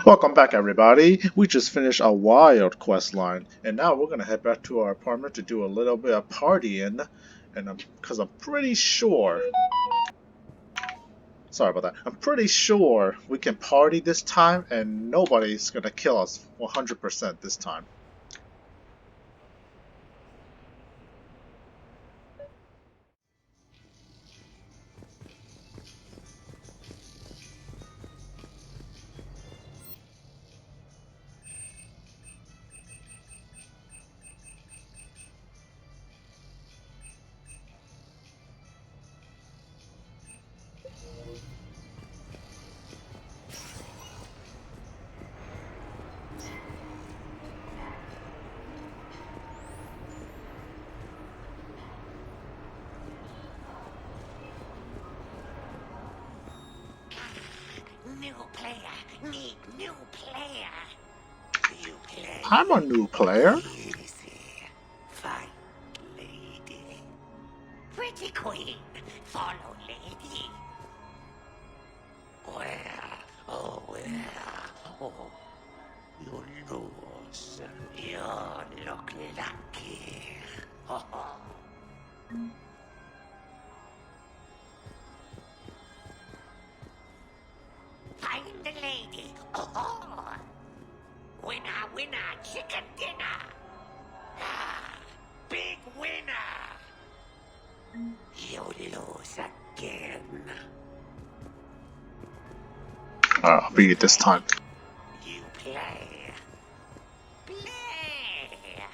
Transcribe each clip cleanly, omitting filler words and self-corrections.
Welcome back, everybody. We just finished a wild quest line, and now we're gonna head back to our apartment to do a little bit of partying. And because I'm pretty sure, sorry about that. I'm pretty sure we can party this time, and nobody's gonna kill us 100% this time. New player. Need new player. New player. I'm a new player. Easy. Fine lady. Pretty queen. Follow lady. Where? Oh, where? Oh, you lose. You look lucky. Find the lady. Oh, winner, winner, chicken dinner. Ah, big winner. You lose again. I'll beat it this time. You play. Play.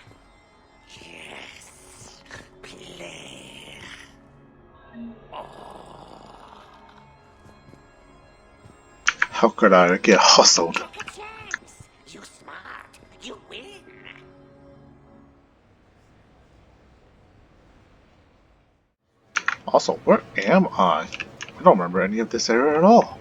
Yes, play. Oh. How could I get hustled? Take a chance. You smart. You win. Also, where am I? I don't remember any of this area at all.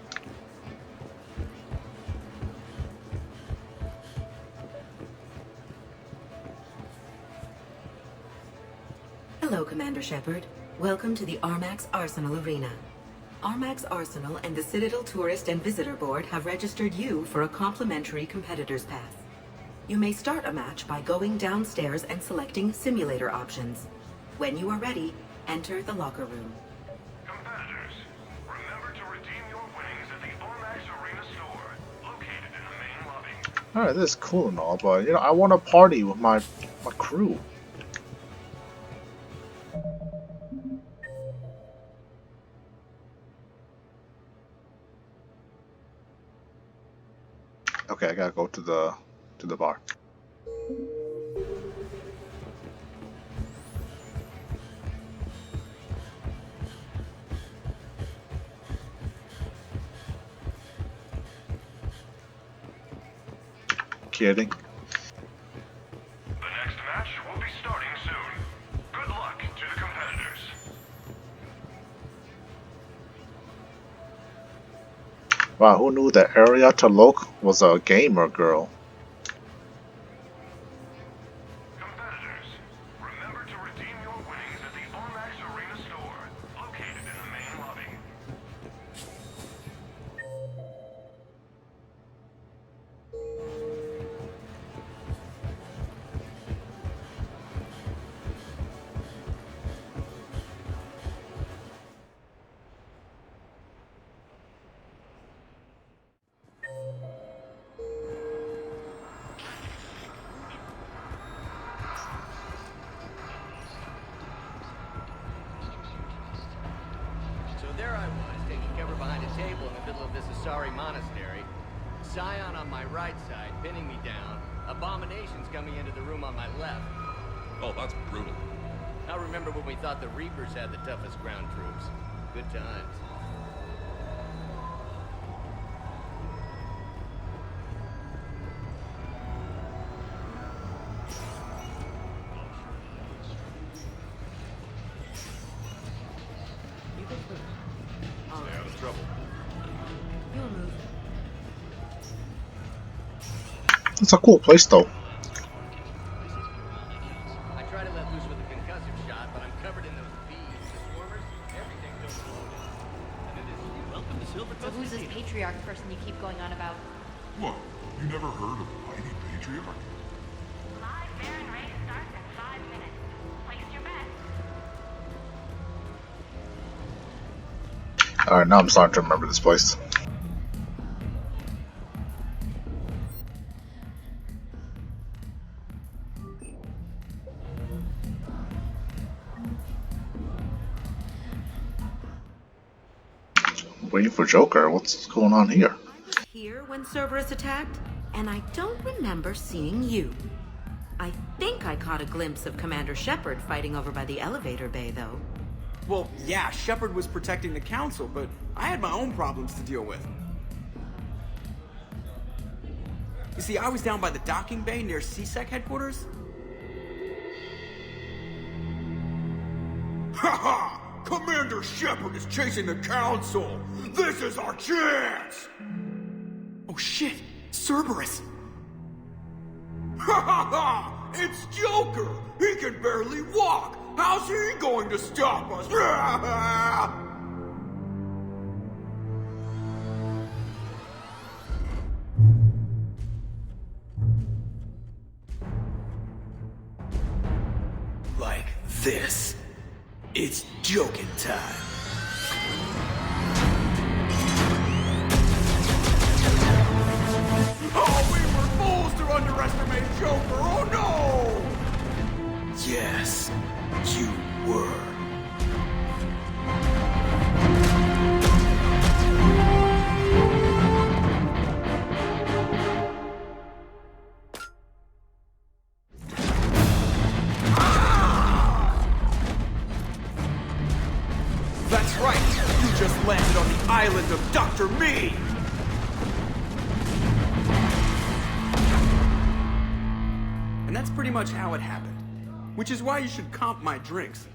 Hello, Commander Shepard. Welcome to the Armax Arsenal Arena. Armax Arsenal and the Citadel Tourist and Visitor Board have registered you for a complimentary competitor's pass. You may start a match by going downstairs and selecting simulator options. When you are ready, enter the locker room. Competitors, remember to redeem your winnings at the Armax Arena store, located in the main lobby. Alright, this is cool and all, but I want to party with my crew. Okay, I gotta go to the bar. Kidding. The next match will be starting soon. Good luck to the competitors. Wow, who knew that Aria Talok was a gamer girl? Competitors, remember to redeem your winnings at the Armax Arena store, located in the main lobby. So there I was, taking cover behind a table in the middle of this Asari monastery. Scion on my right side, pinning me down. Abominations coming into the room on my left. Oh, that's brutal. I remember when we thought the Reapers had the toughest ground troops. Good times. You go first. All Stay out of trouble. You'll move. It's a cool place though. I tried to let loose with a concussive shot, but I'm covered in those bees, the swarmers, everything's overloaded. And it is welcome to Silver So who's this patriarch person you keep going on about? What? You never heard of Mighty Patriarch? Live Baron race starts in 5 minutes. Place your bets. Alright, now I'm starting to remember this place. Waiting for Joker. What's going on here? I was here when Cerberus attacked, and I don't remember seeing you. I think I caught a glimpse of Commander Shepard fighting over by the elevator bay, though. Well, yeah, Shepard was protecting the Council, but I had my own problems to deal with. You see, I was down by the docking bay near CSEC headquarters. Haha! Commander Shepard is chasing the Council! This is our chance! Oh shit, Cerberus! Ha ha ha! It's Joker! He can barely walk! How's he going to stop us? Like this. It's joking time. Oh, we were fools to underestimate Joker! Oh no! Yes, you were. That's right! You just landed on the island of Dr. Me! And that's pretty much how it happened. Which is why you should comp my drinks.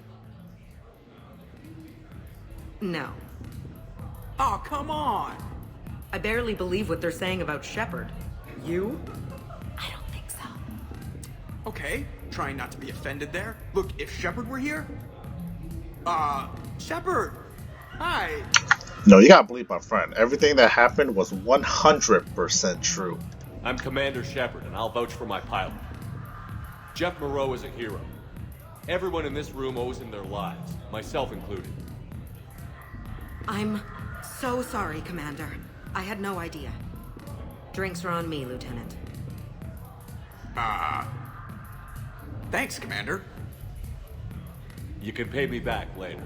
No. Oh, come on! I barely believe what they're saying about Shepard. You? I don't think so. Okay, trying not to be offended there. Look, if Shepard were here... Shepard! Hi! No, you gotta believe my friend. Everything that happened was 100% true. I'm Commander Shepard, and I'll vouch for my pilot. Jeff Moreau is a hero. Everyone in this room owes him their lives, myself included. I'm so sorry, Commander. I had no idea. Drinks are on me, Lieutenant. Thanks, Commander. You can pay me back later.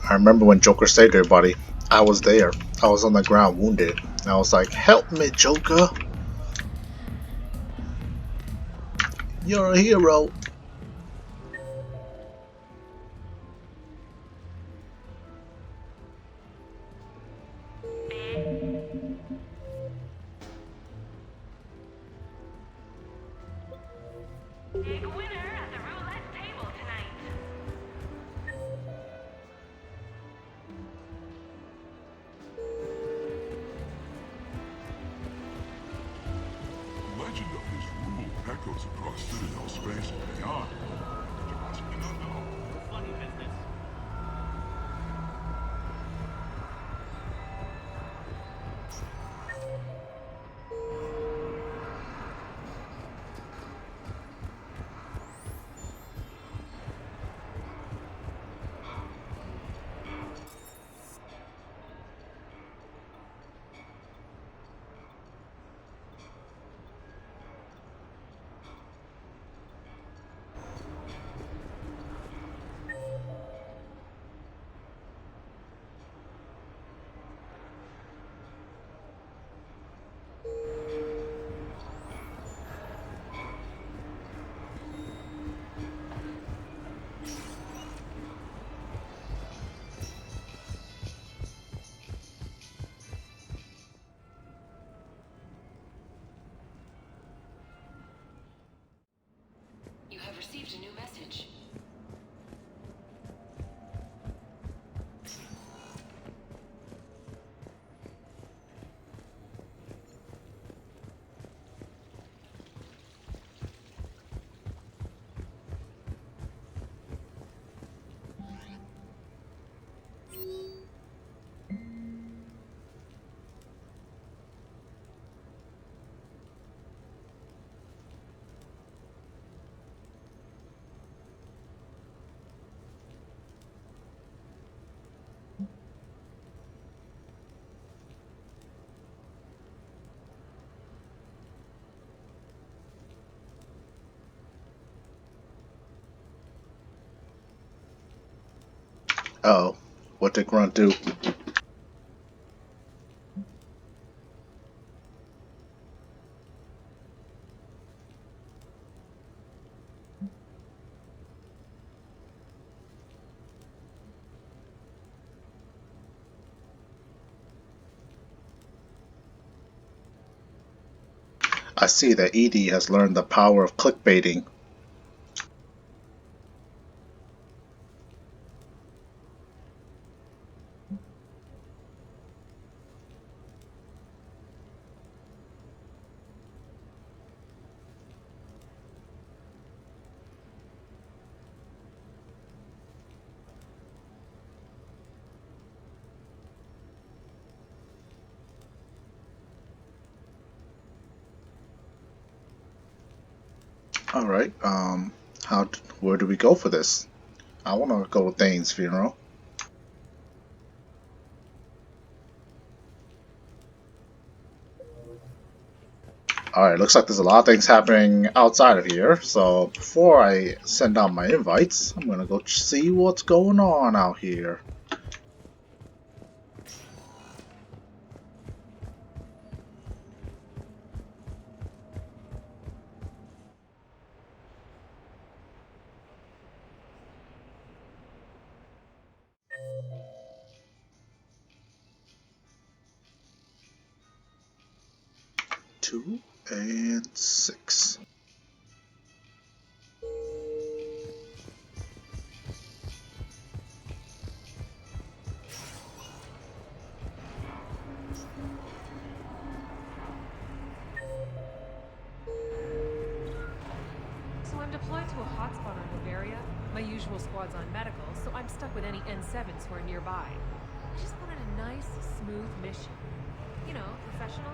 I remember when Joker saved everybody. I was there. I was on the ground wounded. And I was like, help me, Joker. You're a hero. Big winner at the roulette table tonight. The legend of this rule echoes across Citadel space and beyond. You possibly not know. Funny business. Oh, what did Grunt do? I see that Edie has learned the power of clickbaiting. Alright, where do we go for this? I wanna go with Thane's funeral. Alright, looks like there's a lot of things happening outside of here, so before I send out my invites, I'm gonna go see what's going on out here. Two and 6. So I'm deployed to a hotspot on Bavaria. My usual squad's on medical, so I'm stuck with any N7s who are nearby. I just wanted a nice, smooth mission. You know, professional.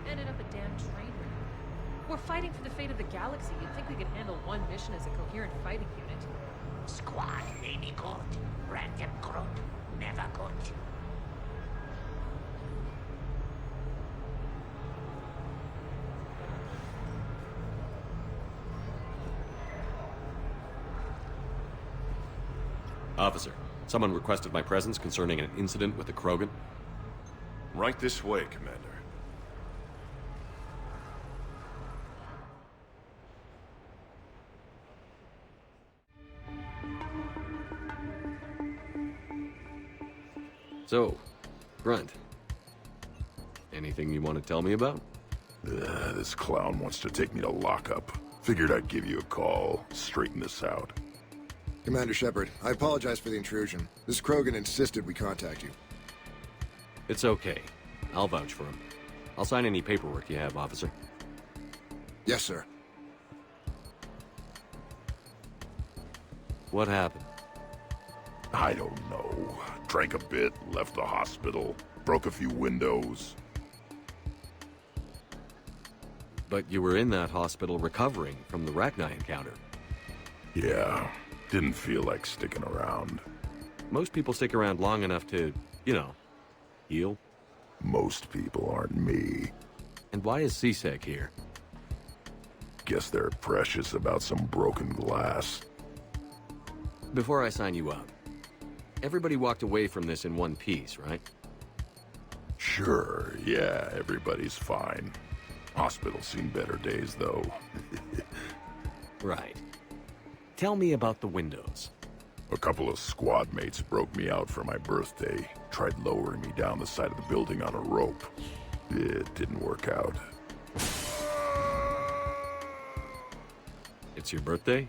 Ended up a damn train wreck. We're fighting for the fate of the galaxy. You'd think we could handle one mission as a coherent fighting unit. Squad may be good. Random group, never good. Officer, someone requested my presence concerning an incident with the Krogan. Right this way, Commander. So, Grunt, anything you want to tell me about? This clown wants to take me to lockup. Figured I'd give you a call, straighten this out. Commander Shepard, I apologize for the intrusion. This Krogan insisted we contact you. It's okay. I'll vouch for him. I'll sign any paperwork you have, officer. Yes, sir. What happened? I don't know. Drank a bit, left the hospital, broke a few windows. But you were in that hospital recovering from the Rachni encounter. Yeah, didn't feel like sticking around. Most people stick around long enough to, you know, heal. Most people aren't me. And why is C-Sec here? Guess they're precious about some broken glass. Before I sign you up, everybody walked away from this in one piece, right? Sure, yeah, everybody's fine. Hospital's seen better days, though. Right. Tell me about the windows. A couple of squad mates broke me out for my birthday. Tried lowering me down the side of the building on a rope. It didn't work out. It's your birthday?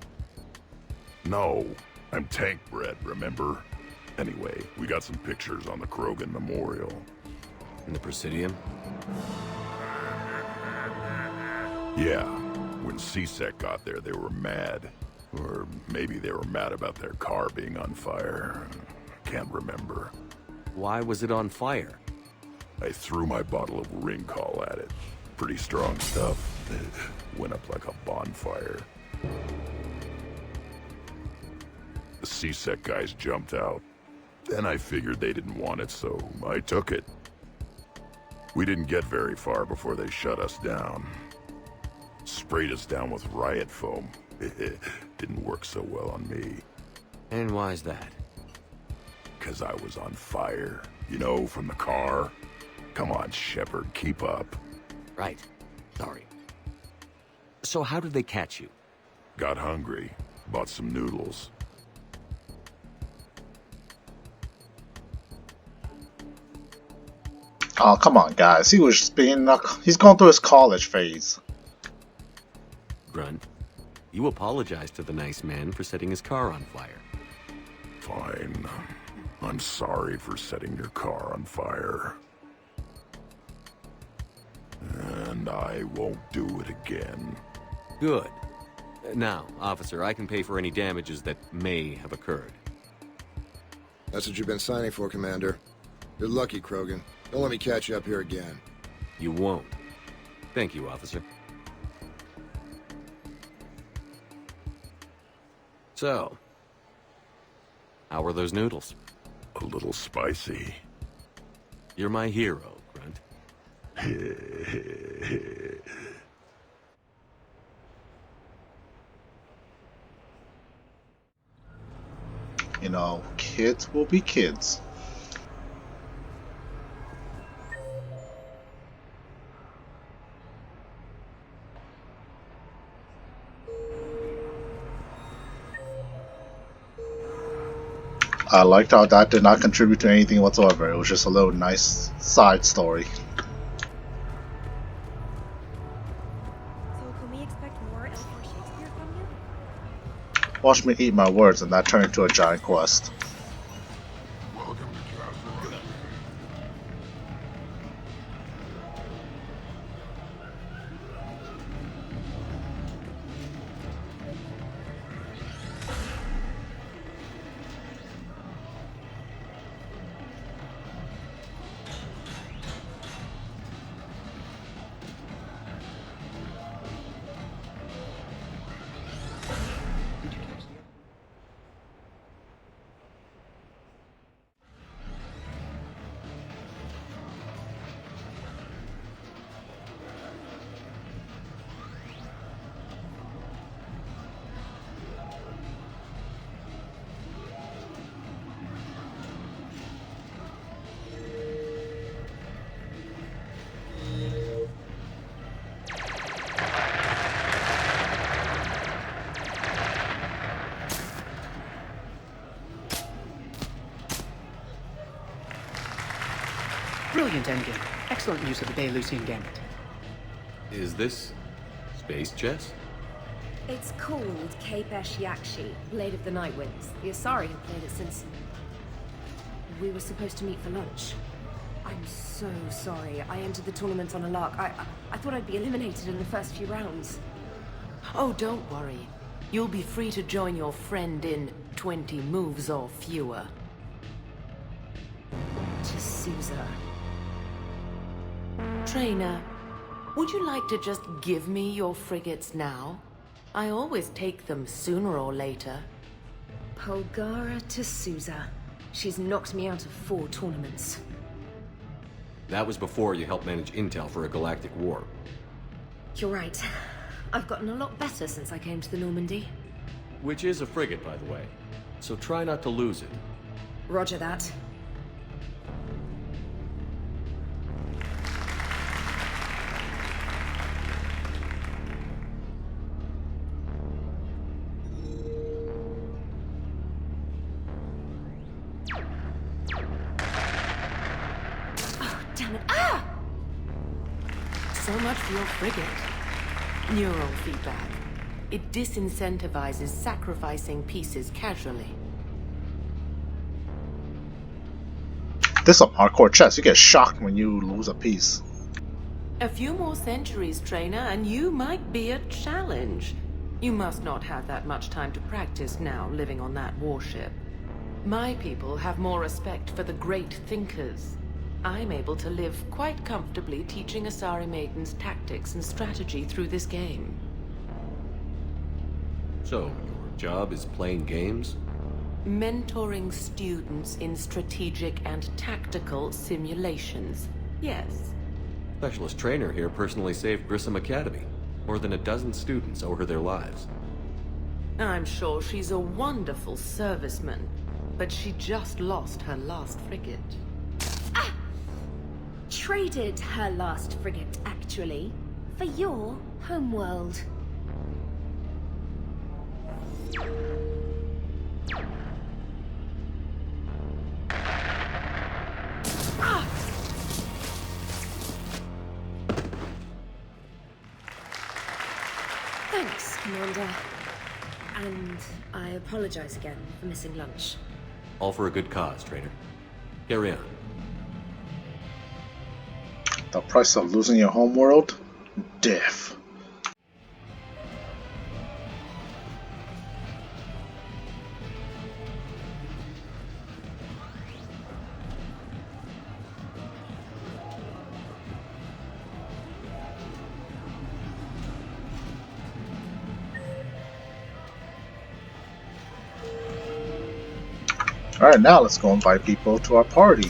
No, I'm tank bred, remember? Anyway, we got some pictures on the Krogan Memorial. In the Presidium? Yeah, when C-Sec got there, they were mad. Or maybe they were mad about their car being on fire. Can't remember. Why was it on fire? I threw my bottle of Ringcall at it. Pretty strong stuff. Went up like a bonfire. The C-Sec guys jumped out. Then I figured they didn't want it, so I took it. We didn't get very far before they shut us down. Sprayed us down with riot foam. Didn't work so well on me. And why's that? 'cause I was on fire. You know, from the car. Come on, Shepard, keep up. Right. Sorry. So how did they catch you? Got hungry. Bought some noodles. Oh, come on, guys. He was just being... he's going through his college phase. Grunt, you apologized to the nice man for setting his car on fire. Fine. I'm sorry for setting your car on fire. And I won't do it again. Good. Now, officer, I can pay for any damages that may have occurred. That's what you've been signing for, Commander. You're lucky, Krogan. Don't let me catch you up here again. You won't. Thank you, officer. So, how were those noodles? A little spicy. You're my hero, Grunt. You know, kids will be kids. I liked how that did not contribute to anything whatsoever. It was just a little nice side story. So can we expect more L4 Shakespeare from you? Watch me eat my words and that turned into a giant quest. Brilliant endgame. Excellent use of the Baylusian Gambit. Is this space chess? It's called Kapesh Yakshi, Blade of the Night Winds. The Asari have played it since... we were supposed to meet for lunch. I'm so sorry. I entered the tournament on a lark. I thought I'd be eliminated in the first few rounds. Oh, don't worry. You'll be free to join your friend in 20 moves or fewer. T'Souza. Trainer, would you like to just give me your frigates now? I always take them sooner or later. Polgara T'Souza. She's knocked me out of 4 tournaments. That was before you helped manage intel for a galactic war. You're right. I've gotten a lot better since I came to the Normandy. Which is a frigate, by the way. So try not to lose it. Roger that. So much for your frigate. Neural feedback. It disincentivizes sacrificing pieces casually. This is some hardcore chess. You get shocked when you lose a piece. A few more centuries, Trainer, and you might be a challenge. You must not have that much time to practice now, living on that warship. My people have more respect for the great thinkers. I'm able to live quite comfortably teaching Asari maidens tactics and strategy through this game. So, your job is playing games? Mentoring students in strategic and tactical simulations. Yes. Specialist trainer here personally saved Grissom Academy. More than a dozen students owe her their lives. I'm sure she's a wonderful serviceman. but she just lost her last frigate. Traded her last frigate, actually, for your homeworld. Thanks, Commander. And I apologize again for missing lunch. All for a good cause, Trader. Carry on. The price of losing your homeworld? Death. Alright, now let's go invite people to our party.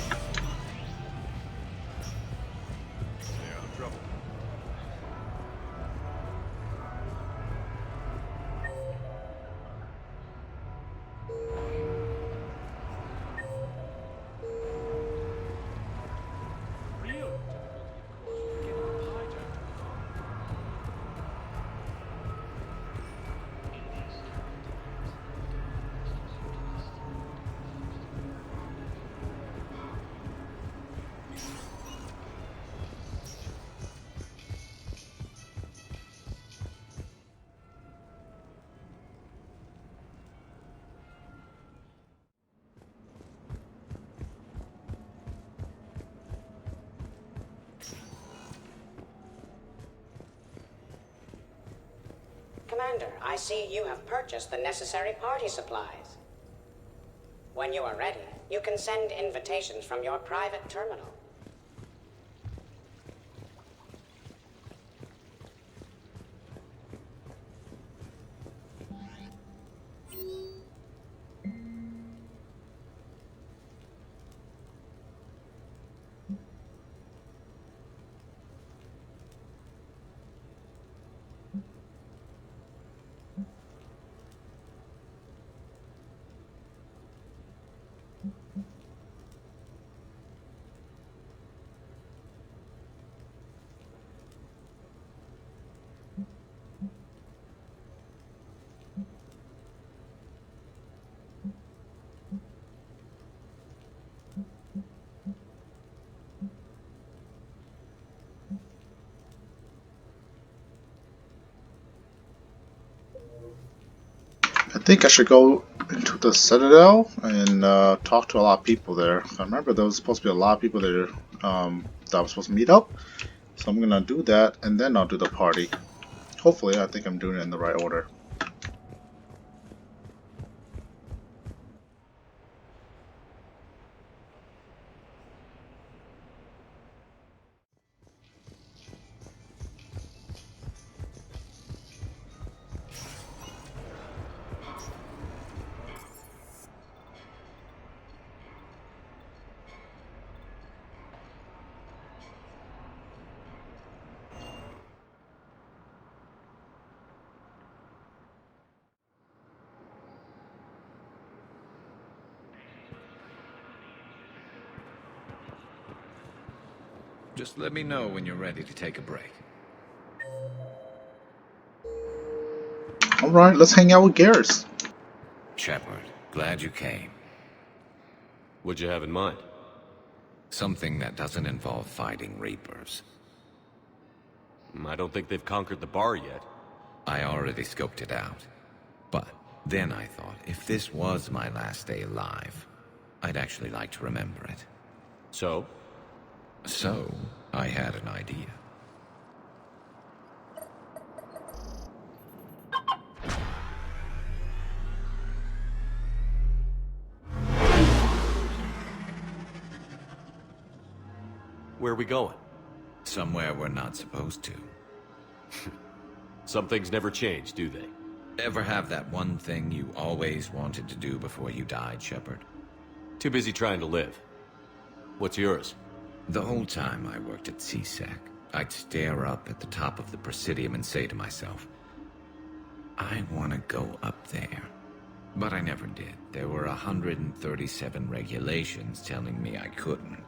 Commander, I see you have purchased the necessary party supplies. When you are ready, you can send invitations from your private terminal. I think I should go into the Citadel and talk to a lot of people there. I remember there was supposed to be a lot of people there that I was supposed to meet up. So I'm gonna do that and then I'll do the party. Hopefully, I think I'm doing it in the right order. Just let me know when you're ready to take a break. Alright, let's hang out with Garrus. Shepard, glad you came. What'd you have in mind? Something that doesn't involve fighting Reapers. I don't think they've conquered the bar yet. I already scoped it out. But then I thought, if this was my last day alive, I'd actually like to remember it. So? So, I had an idea. Where are we going? Somewhere we're not supposed to. Some things never change, do they? Ever have that one thing you always wanted to do before you died, Shepard? Too busy trying to live. What's yours? The whole time I worked at CSEC, I'd stare up at the top of the Presidium and say to myself, I want to go up there But I never did. There were 137 regulations telling me I couldn't.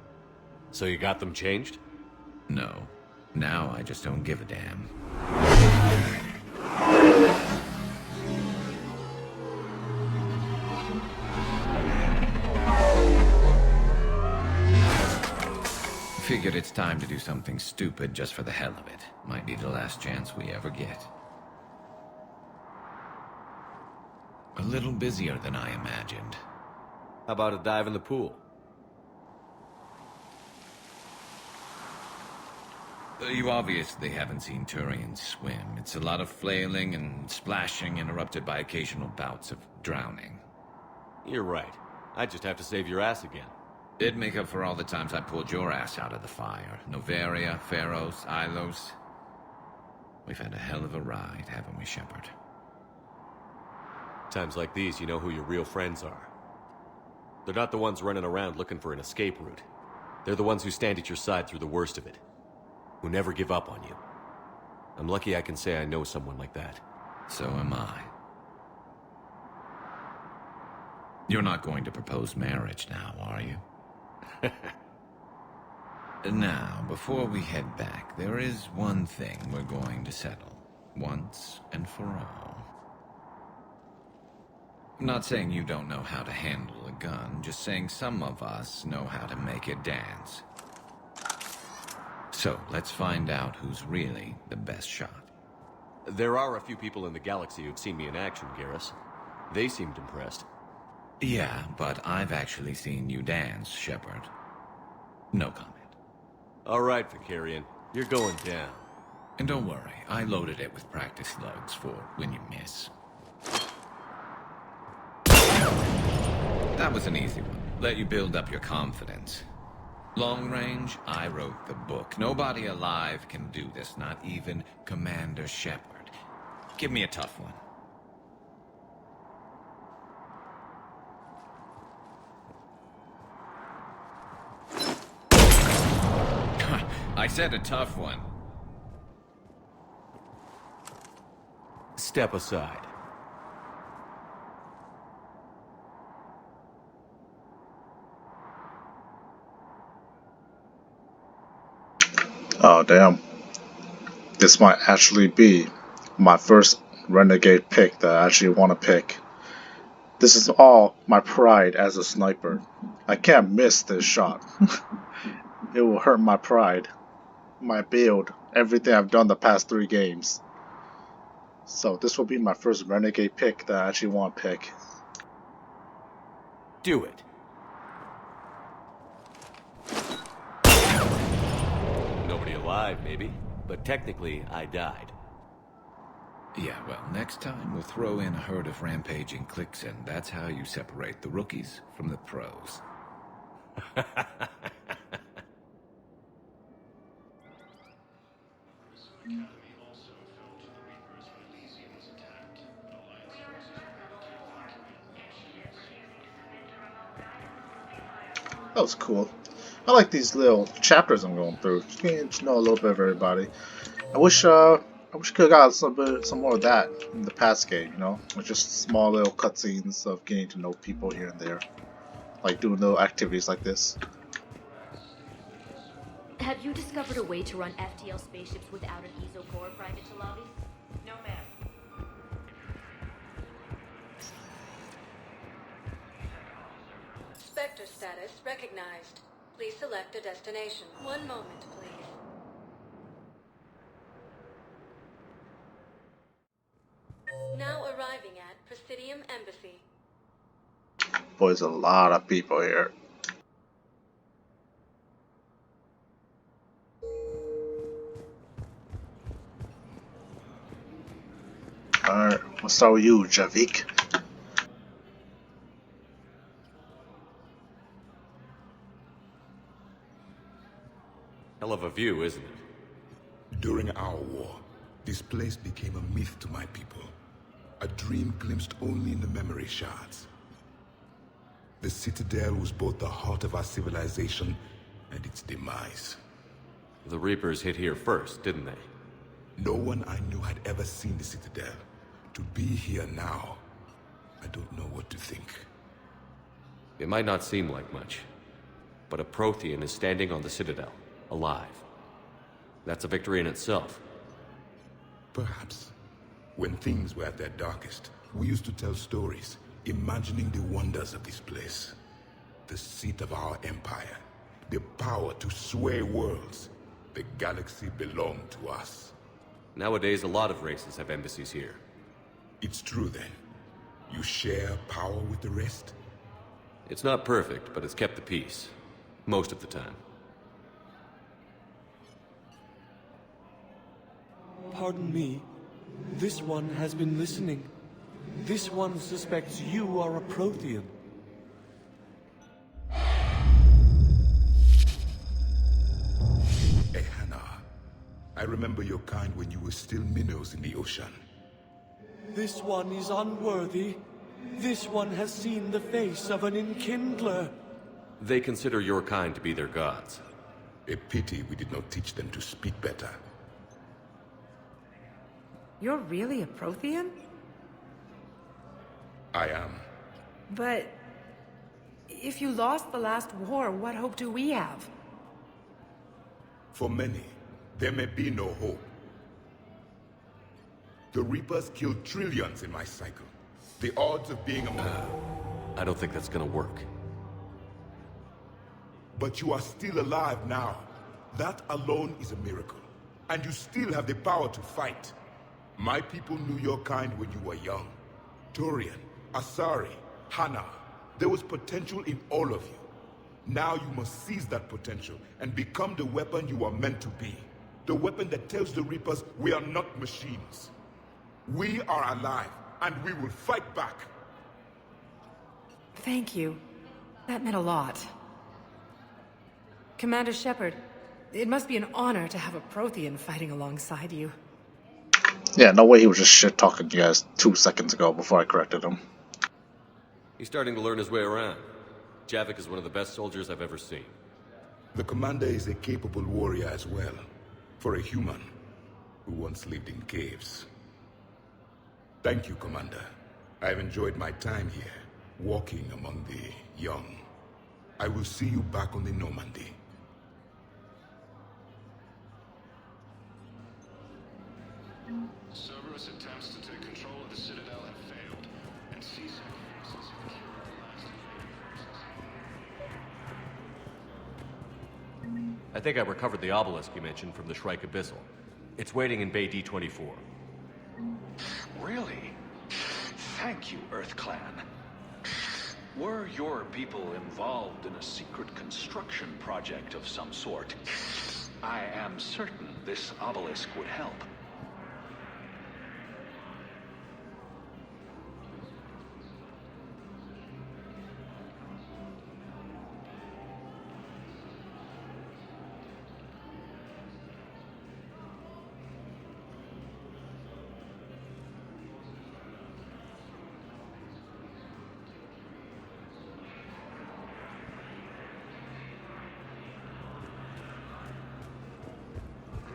So you got them changed? No. Now I just don't give a damn. Figured it's time to do something stupid just for the hell of it. Might be the last chance we ever get. A little busier than I imagined. How about a dive in the pool? You obviously haven't seen Turians swim. It's a lot of flailing and splashing, interrupted by occasional bouts of drowning. You're right. I just have to save your ass again. It'd make up for all the times I pulled your ass out of the fire. Noveria, Pharos, Ilos. We've had a hell of a ride, haven't we, Shepard? Times like these, you know who your real friends are. They're not the ones running around looking for an escape route. They're the ones who stand at your side through the worst of it. Who never give up on you. I'm lucky I can say I know someone like that. So am I. You're not going to propose marriage now, are you? Now, before we head back, there is one thing we're going to settle. Once and for all. I'm not saying you don't know how to handle a gun, just saying some of us know how to make it dance. So, let's find out who's really the best shot. There are a few people in the galaxy who've seen me in action, Garrus. They seemed impressed. Yeah, but I've actually seen you dance, Shepard. No comment. All right, Vicarian. You're going down. And don't worry, I loaded it with practice slugs for when you miss. That was an easy one. Let you build up your confidence. Long range, I wrote the book. Nobody alive can do this, not even Commander Shepard. Give me a tough one. I said a tough one. Step aside. Oh, damn. This might actually be my first renegade pick that I actually want to pick. This is all my pride as a sniper. I can't miss this shot. It will hurt my pride, my build, everything I've done the past 3 games. So this will be my first renegade pick that I actually want to pick. Do it. Nobody alive, maybe. But technically, I died. Yeah, well, next time we'll throw in a herd of rampaging cliques, and that's how you separate the rookies from the pros. That was cool. I like these little chapters I'm going through. Just getting to know a little bit of everybody. I wish I could have got some more of that in the past game, you know? With just small little cutscenes of getting to know people here and there. Like doing little activities like this. Have you discovered a way to run FTL spaceships without an EZO core private to lobbies? No, ma'am. Spectre status recognized. Please select a destination. One moment, please. Now arriving at Presidium Embassy. Boy, there's a lot of people here. Alright, we'll start with you, Javik. Hell of a view, isn't it? During our war, this place became a myth to my people. A dream glimpsed only in the memory shards. The Citadel was both the heart of our civilization and its demise. The Reapers hit here first, didn't they? No one I knew had ever seen the Citadel. To be here now, a don't know what to think. It might not seem like much, but a Prothean is standing on the Citadel, alive. That's a victory in itself. Perhaps. When things were at their darkest, we used to tell stories, imagining the wonders of this place. The seat of our empire. The power to sway worlds. The galaxy belonged to us. Nowadays, a lot of races have embassies here. It's true then. You share power with the rest? It's not perfect, but it's kept the peace. Most of the time. Pardon me. This one has been listening. This one suspects you are a Prothean. Ehana, I remember your kind when you were still minnows in the ocean. This one is unworthy. This one has seen the face of an Enkindler. They consider your kind to be their gods. A pity we did not teach them to speak better. You're really a Prothean? I am. But if you lost the last war, what hope do we have? For many, there may be no hope. The Reapers killed trillions in my cycle. The odds of being I don't think that's gonna work. But you are still alive now. That alone is a miracle. And you still have the power to fight. My people knew your kind when you were young. Turian, Asari, Hana. There was potential in all of you. Now you must seize that potential and become the weapon you are meant to be. The weapon that tells the Reapers we are not machines. We are alive, and we will fight back. Thank you. That meant a lot. Commander Shepard, it must be an honor to have a Prothean fighting alongside you. Yeah, no way he was just shit-talking you guys 2 seconds ago before I corrected him. He's starting to learn his way around. Javik is one of the best soldiers I've ever seen. The commander is a capable warrior as well. For a human who once lived in caves. Thank you, Commander. I've enjoyed my time here, walking among the young. I will see you back on the Normandy. Cerberus attempts to take control of the Citadel have failed, and CSEC forces have killed the last invaders. I think I recovered the obelisk you mentioned from the Shrike Abyssal. It's waiting in Bay D-24. Really? Thank you, Earth Clan. Were your people involved in a secret construction project of some sort, I am certain this obelisk would help.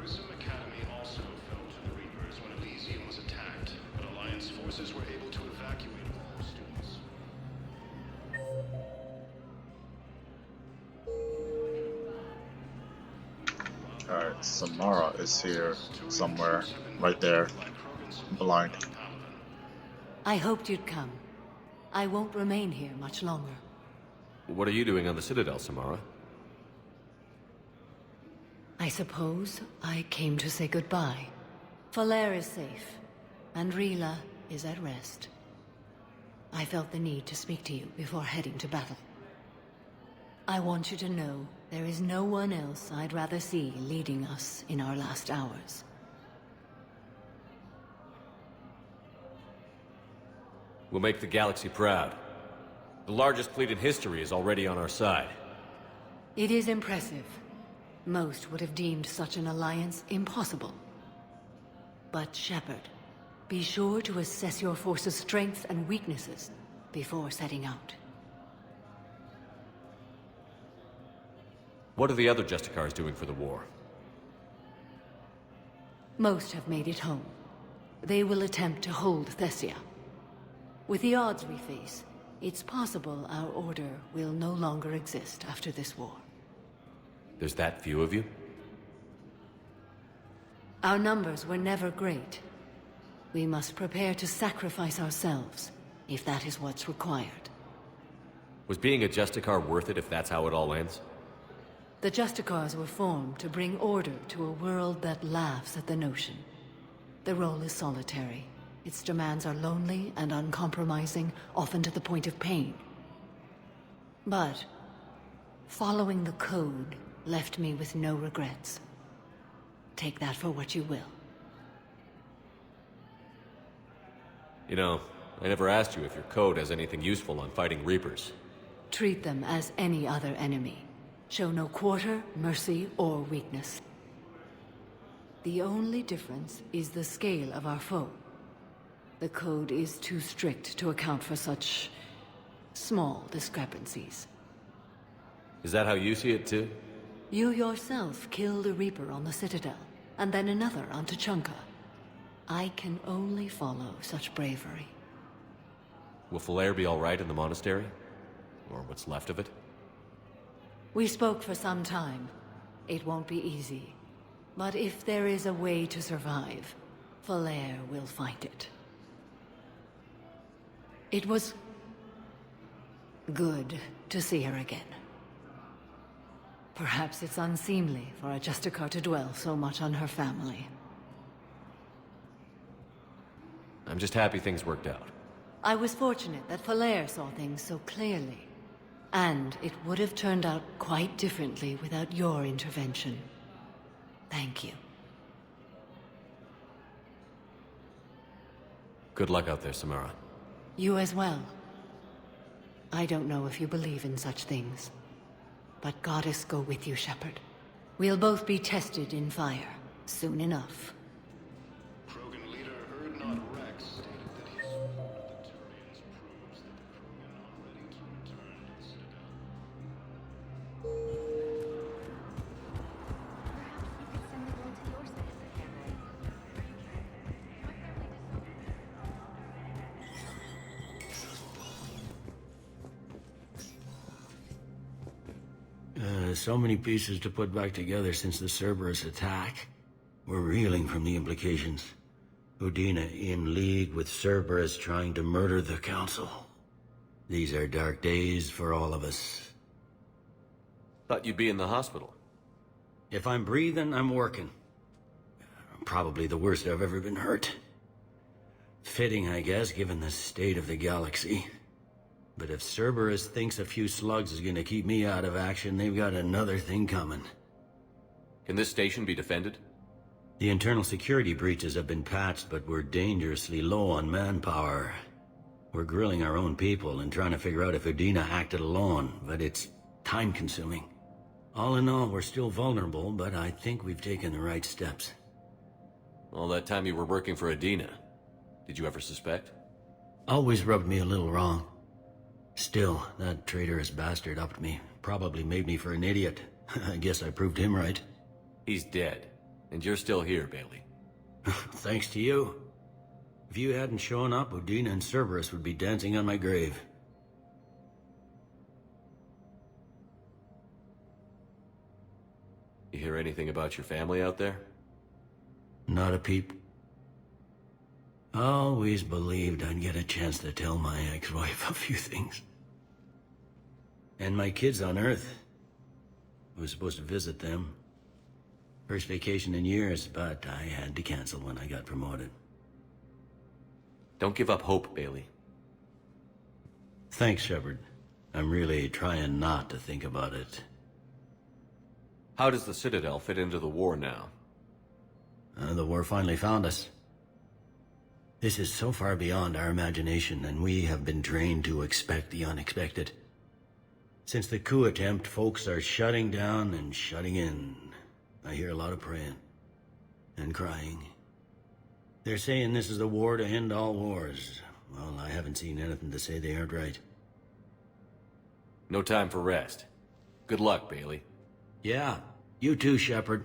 Grissom Academy also fell to the Reapers when Elysium was attacked, but Alliance forces were able to evacuate all students. Alright, Samara is here somewhere. Right there. Blind. I hoped you'd come. I won't remain here much longer. What are you doing on the Citadel, Samara? I suppose I came to say goodbye. Falair is safe, and Rila is at rest. I felt the need to speak to you before heading to battle. I want you to know there is no one else I'd rather see leading us in our last hours. We'll make the galaxy proud. The largest fleet in history is already on our side. It is impressive. Most would have deemed such an alliance impossible. But Shepard, be sure to assess your force's strengths and weaknesses before setting out. What are the other Justicars doing for the war? Most have made it home. They will attempt to hold Thessia. With the odds we face, it's possible our order will no longer exist after this war. There's that few of you? Our numbers were never great. We must prepare to sacrifice ourselves, if that is what's required. Was being a Justicar worth it if that's how it all ends? The Justicars were formed to bring order to a world that laughs at the notion. The role is solitary. Its demands are lonely and uncompromising, often to the point of pain. But following the code left me with no regrets. Take that for what you will. You know, I never asked you if your code has anything useful on fighting Reapers. Treat them as any other enemy. Show no quarter, mercy, or weakness. The only difference is the scale of our foe. The code is too strict to account for such small discrepancies. Is that how you see it too? You yourself killed a Reaper on the Citadel, and then another on Tuchanka. I can only follow such bravery. Will Falere be alright in the monastery? Or what's left of it? We spoke for some time. It won't be easy. But if there is a way to survive, Falere will find it. It was good to see her again. Perhaps it's unseemly for a Justicar to dwell so much on her family. I'm just happy things worked out. I was fortunate that Falere saw things so clearly. And it would have turned out quite differently without your intervention. Thank you. Good luck out there, Samara. You as well. I don't know if you believe in such things, but Goddess go with you, Shepard. We'll both be tested in fire, soon enough. Krogan leader Erdnot Rex stated that his support of the Turians proves that the Krogan are ready to return to the Citadel. Perhaps you could send the girl to your side of the family. So many pieces to put back together since the Cerberus attack. We're reeling from the implications. Udina in league with Cerberus trying to murder the Council. These are dark days for all of us. Thought you'd be in the hospital. If I'm breathing, I'm working. Probably the worst I've ever been hurt. Fitting, I guess, given the state of the galaxy. But if Cerberus thinks a few slugs is gonna keep me out of action, they've got another thing coming. Can this station be defended? The internal security breaches have been patched, but we're dangerously low on manpower. We're grilling our own people and trying to figure out if Udina acted alone, but it's time-consuming. All in all, we're still vulnerable, but I think we've taken the right steps. All that time you were working for Udina, did you ever suspect? Always rubbed me a little wrong. Still, that traitorous bastard upped me. Probably made me for an idiot. I guess I proved him right. He's dead. And you're still here, Bailey. Thanks to you. If you hadn't shown up, Udina and Cerberus would be dancing on my grave. You hear anything about your family out there? Not a peep. Always believed I'd get a chance to tell my ex-wife a few things. And my kids on Earth. I was supposed to visit them. First vacation in years, but I had to cancel when I got promoted. Don't give up hope, Bailey. Thanks, Shepard. I'm really trying not to think about it. How does the Citadel fit into the war now? The war finally found us. This is so far beyond our imagination, and we have been trained to expect the unexpected. Since the coup attempt, folks are shutting down and shutting in. I hear a lot of praying. And crying. They're saying this is the war to end all wars. Well, I haven't seen anything to say they aren't right. No time for rest. Good luck, Bailey. Yeah, you too, Shepard.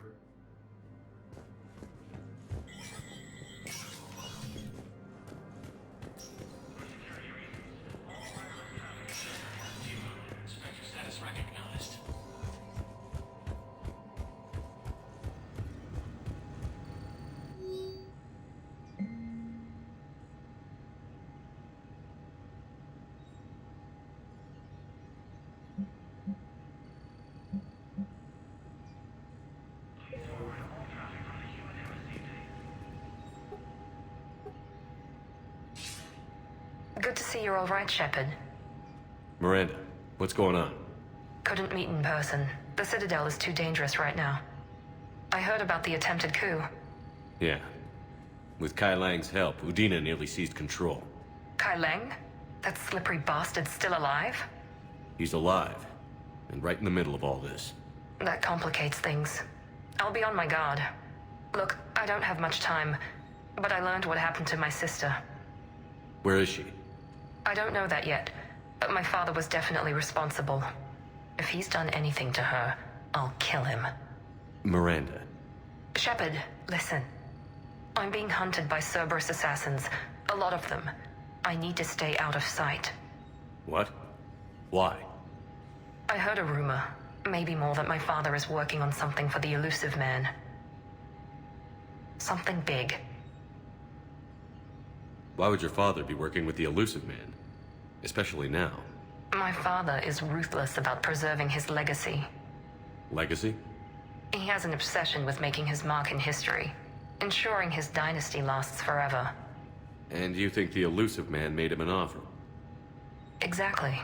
you're all right, Shepard. Miranda, what's going on? Couldn't meet in person. The Citadel is too dangerous right now. I heard about the attempted coup. Yeah. With Kai Lang's help, Udina nearly seized control. Kai Lang? That slippery bastard's still alive? He's alive, and right in the middle of all this. That complicates things. I'll be on my guard. Look, I don't have much time, but I learned what happened to my sister. Where is she? I don't know that yet, but my father was definitely responsible. If he's done anything to her, I'll kill him. Miranda. Shepard, listen. I'm being hunted by Cerberus assassins. A lot of them. I need to stay out of sight. What? Why? I heard a rumor, maybe more, that my father is working on something for the Elusive Man. Something big. Why would your father be working with the Elusive Man? Especially now. My father is ruthless about preserving his legacy. Legacy? He has an obsession with making his mark in history, ensuring his dynasty lasts forever. And you think the Elusive Man made him an offer? Exactly.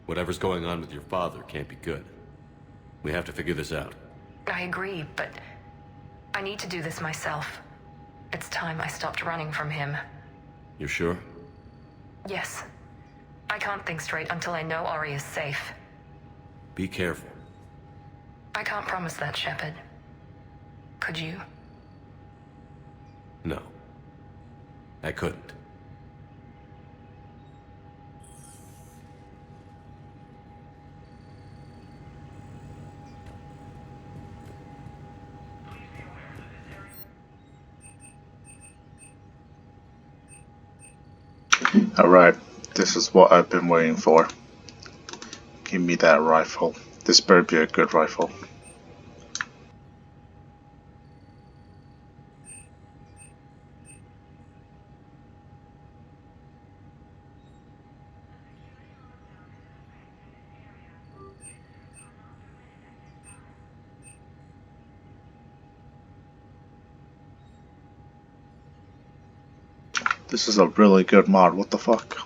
Whatever's going on with your father can't be good. We have to figure this out. I agree, but I need to do this myself. It's time I stopped running from him. You're sure? Yes. I can't think straight until I know Ori is safe. Be careful. I can't promise that, Shepard. Could you? No. I couldn't. Alright, this is what I've been waiting for. Give me that rifle. This better be a good rifle. This is a really good mod, what the fuck?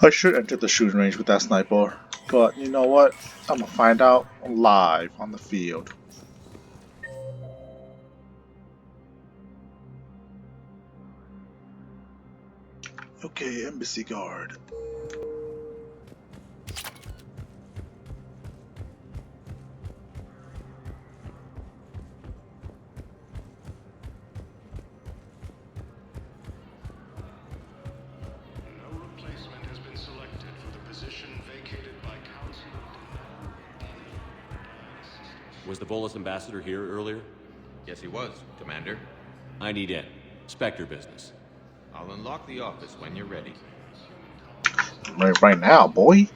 I should enter the shooting range with that sniper, but you know what? I'm gonna find out live on the field. Okay, embassy guard. Was the Volus ambassador here earlier? Yes, he was, Commander. I need in. Spectre business. I'll unlock the office when you're ready. Right now, boy.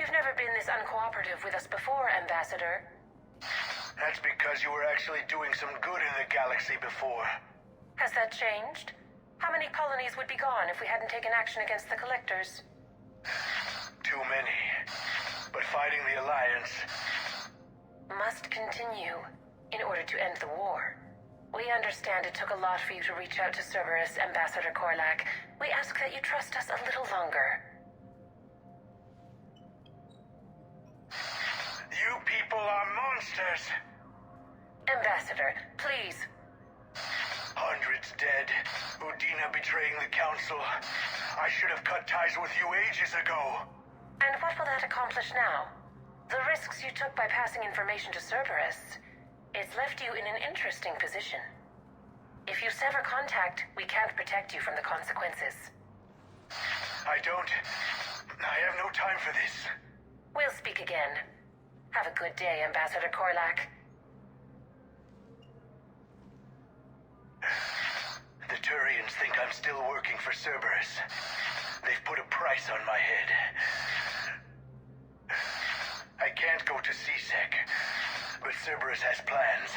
You've never been this uncooperative with us before, Ambassador. That's because you were actually doing some good in the galaxy before. Has that changed? How many colonies would be gone if we hadn't taken action against the Collectors? Too many. But fighting the Alliance must continue in order to end the war. We understand it took a lot for you to reach out to Cerberus, Ambassador Korlak. We ask that you trust us a little longer. You people are monsters! Ambassador, please. Hundreds dead. Udina betraying the Council. I should have cut ties with you ages ago. And what will that accomplish now? The risks you took by passing information to Cerberus, it's left you in an interesting position. If you sever contact, we can't protect you from the consequences. I have no time for this. We'll speak again. Have a good day, Ambassador Korlak. The Turians think I'm still working for Cerberus. They've put a price on my head. I can't go to C-Sec, but Cerberus has plans.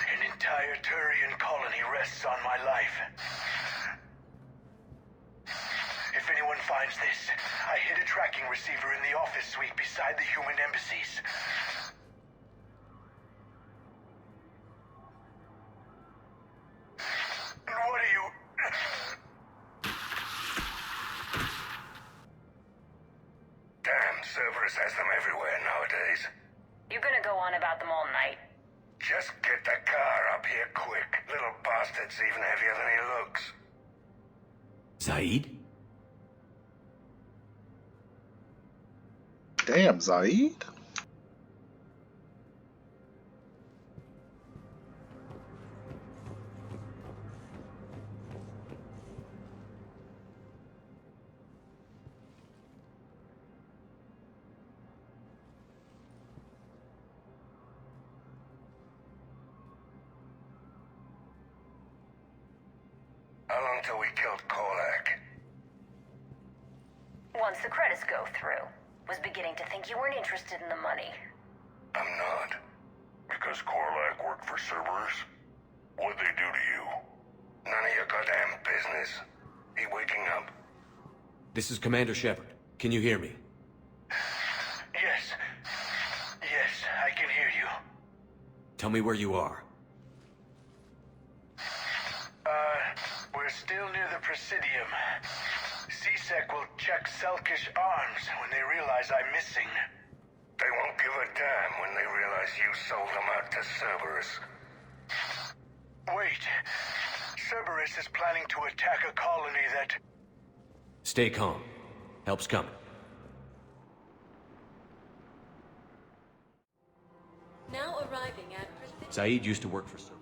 An entire Turian colony rests on my life. If anyone finds this, I hid a tracking receiver in the office suite beside the human embassies. What are you... Damn, Cerberus has them everywhere nowadays. You gonna go on about them all night? Just get the car up here quick. Little bastard's even heavier than he looks. Zaid? Damn, Zaid. How long till we killed Korlak? Once the credits go through. Was beginning to think you weren't interested in the money. I'm not. Because Korlak worked for Cerberus? What'd they do to you? None of your goddamn business. He waking up? This is Commander Shepard. Can you hear me? Yes. Yes, I can hear you. Tell me where you are. We're still near the Presidium. C-Sec will check Selkish arms when they realize I'm missing. They won't give a damn when they realize you sold them out to Cerberus. Wait. Cerberus is planning to attack a colony that... Stay calm. Help's coming. Now arriving at Presidium. Zaid used to work for Cerberus.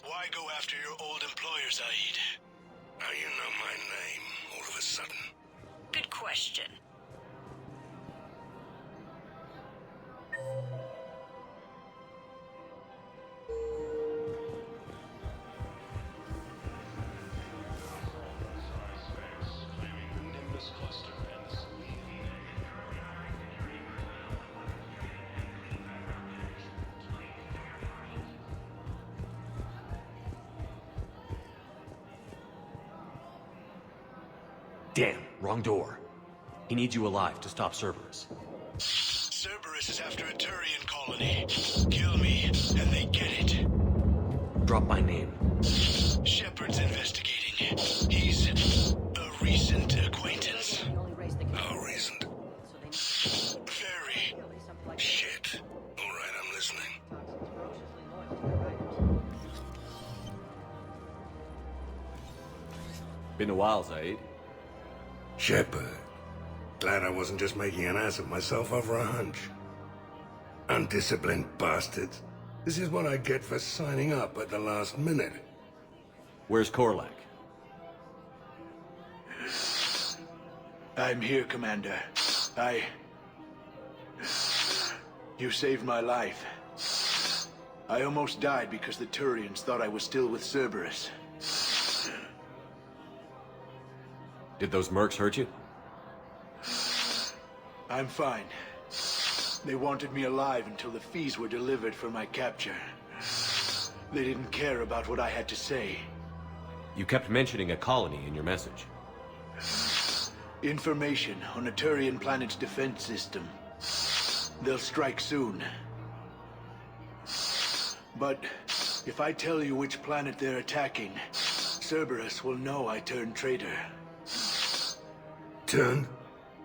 Why go after your old employer, Zaid? How you know my name all of a sudden? Good question. Damn, wrong door. He needs you alive to stop Cerberus. Cerberus is after a Turian colony. Kill me, and they get it. Drop my name. Shepard's investigating. He's a recent acquaintance. How recent? Very. Shit. Alright, I'm listening. Been a while, Zaid. Shepard. Glad I wasn't just making an ass of myself over a hunch. Undisciplined bastards. This is what I get for signing up at the last minute. Where's Korlak? I'm here, Commander. You saved my life. I almost died because the Turians thought I was still with Cerberus. Did those mercs hurt you? I'm fine. They wanted me alive until the fees were delivered for my capture. They didn't care about what I had to say. You kept mentioning a colony in your message. Information on a Turian planet's defense system. They'll strike soon. But if I tell you which planet they're attacking, Cerberus will know I turned traitor. Turn?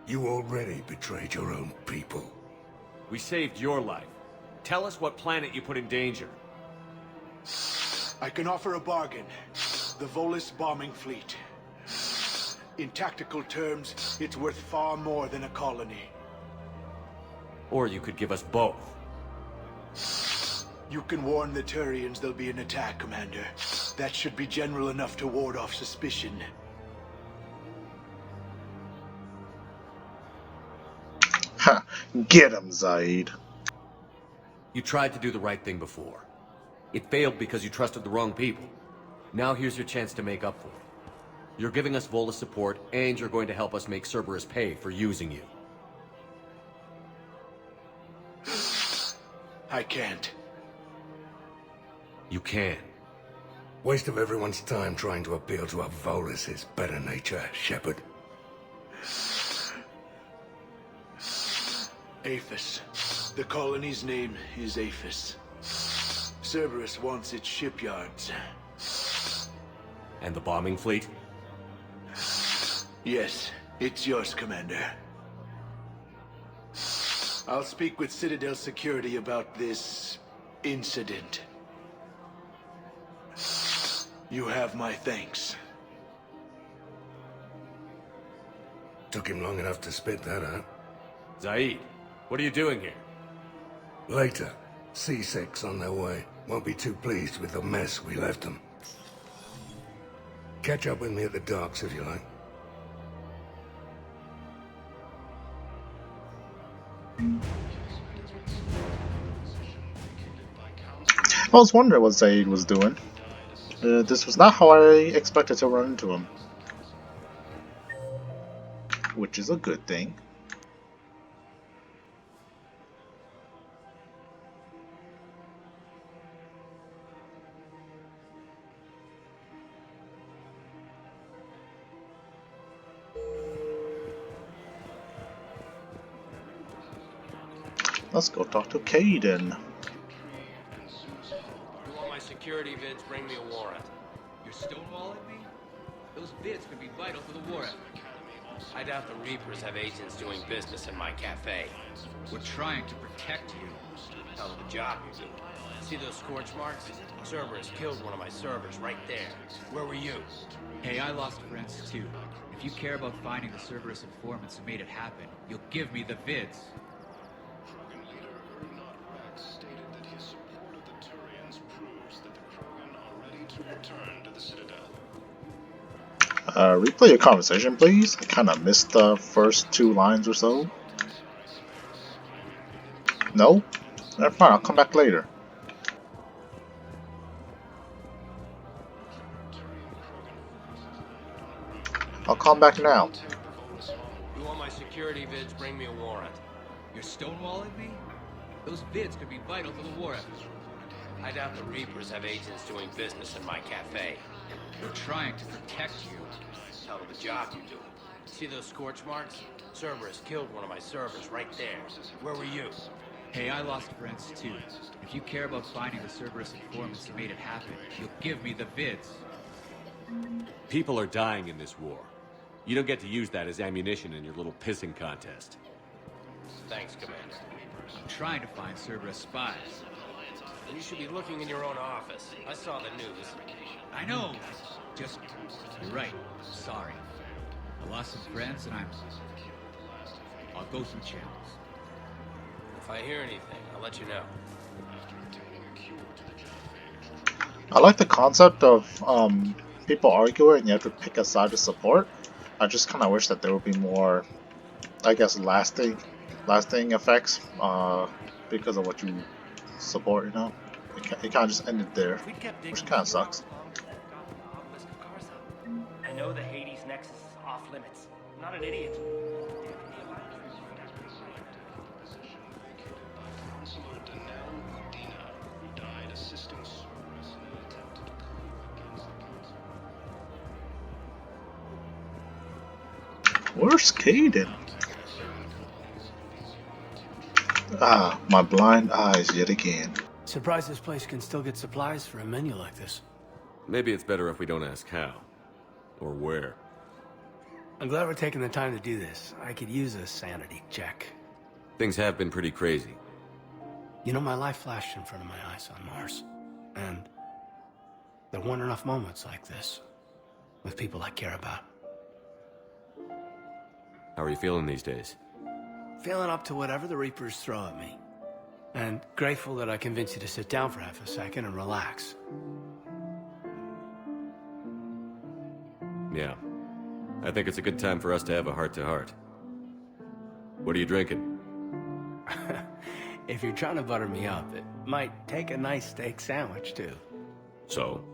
You already betrayed your own people. We saved your life. Tell us what planet you put in danger. I can offer a bargain. The Volus bombing fleet. In tactical terms, it's worth far more than a colony. Or you could give us both. You can warn the Turians there'll be an attack, Commander. That should be general enough to ward off suspicion. Ha! Get him, Zaid. You tried to do the right thing before. It failed because you trusted the wrong people. Now here's your chance to make up for it. You're giving us Volus support, and you're going to help us make Cerberus pay for using you. I can't. You can. Waste of everyone's time trying to appeal to our Volus' better nature, Shepard. Aphis. The colony's name is Aphis. Cerberus wants its shipyards. And the bombing fleet? Yes, it's yours, Commander. I'll speak with Citadel Security about this incident. You have my thanks. Took him long enough to spit that out. Zaid, what are you doing here? Later. C6 on their way. Won't be too pleased with the mess we left them. Catch up with me at the docks if you like. I was wondering what Zaid was doing. This was not how I expected to run into him. Which is a good thing. Let's go talk to Kaidan. You want my security vids, bring me a warrant. You're stonewalling me? Those vids could be vital to the war effort. I doubt the Reapers have agents doing business in my cafe. We're trying to protect you. Hell of a job you do. See those scorch marks? Cerberus killed one of my servers right there. Where were you? Hey, I lost friends too. If you care about finding the Cerberus informants who made it happen, you'll give me the vids. Krogan leader Urdnot Rex stated that his support of the Turians proves that the Krogan are ready to return to the Citadel. Replay your conversation, please. I kind of missed the first 2 lines or so. No? Never mind, I'll come back later. I'll come back now. You want my security vids, bring me a warrant. You're stonewalling me? Those vids could be vital to the war effort. I doubt the Reapers have agents doing business in my cafe. We're trying to protect you. Hell of a job you do. See those scorch marks? Cerberus killed one of my servers right there. Where were you? Hey, I lost friends too. If you care about finding the Cerberus informants who made it happen, you'll give me the vids. People are dying in this war. You don't get to use that as ammunition in your little pissing contest. Thanks, Commander. I'm trying to find Cerberus spies. You should be looking in your own office. I saw the news. I know. Just, you're right. Sorry. I lost some friends and I'll go through channels. If I hear anything, I'll let you know. I like the concept of people arguing and you have to pick a side to support. I just kind of wish that there would be more, I guess, lasting effects because of what you support, you know? It kind of just ended there, which kind of sucks. I know the Hades Nexus is off limits. I'm not an idiot. Where's Kaidan? Ah, my blind eyes yet again. Surprised this place can still get supplies for a menu like this. Maybe it's better if we don't ask how. Or where. I'm glad we're taking the time to do this. I could use a sanity check. Things have been pretty crazy. You know, my life flashed in front of my eyes on Mars. And there weren't enough moments like this. With people I care about. How are you feeling these days? Feeling up to whatever the Reapers throw at me. And grateful that I convinced you to sit down for half a second and relax. Yeah. I think it's a good time for us to have a heart-to-heart. What are you drinking? If you're trying to butter me up, it might take a nice steak sandwich, too. So?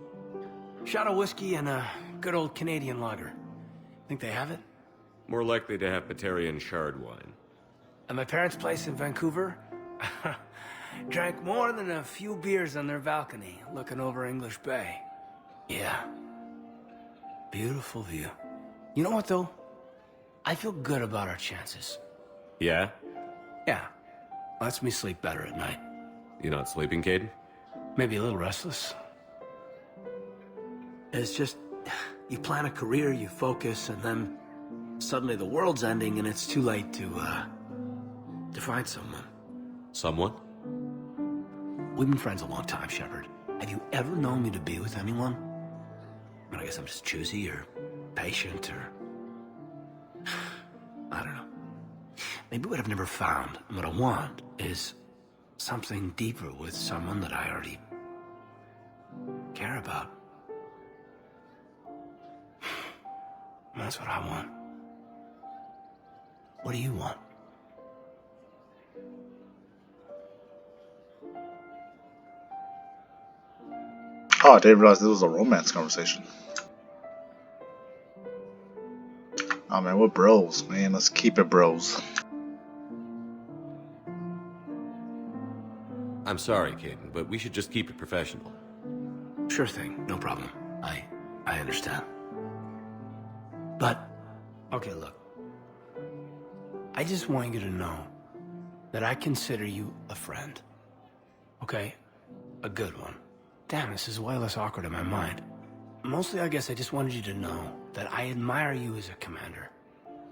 Shot of whiskey and a good old Canadian lager. Think they have it? More likely to have Batarian shard wine. At my parents' place in Vancouver, drank more than a few beers on their balcony, looking over English Bay. Yeah. Beautiful view. You know what, though? I feel good about our chances. Yeah? Yeah. Lets me sleep better at night. You not sleeping, Caden? Maybe a little restless. It's just, you plan a career, you focus, and then suddenly the world's ending and it's too late to find someone. Someone? We've been friends a long time, Shepard. Have you ever known me to be with anyone? I mean, I guess I'm just choosy or patient or... I don't know. Maybe what I've never found and what I want is something deeper with someone that I already care about. That's what I want. What do you want? Oh, I didn't realize this was a romance conversation. Oh man, we're bros, man. Let's keep it bros. I'm sorry, Caden, but we should just keep it professional. Sure thing, no problem. I understand. But, okay, look. I just want you to know that I consider you a friend. Okay? A good one. Damn, this is way less awkward in my mind. Mostly, I guess I just wanted you to know that I admire you as a commander,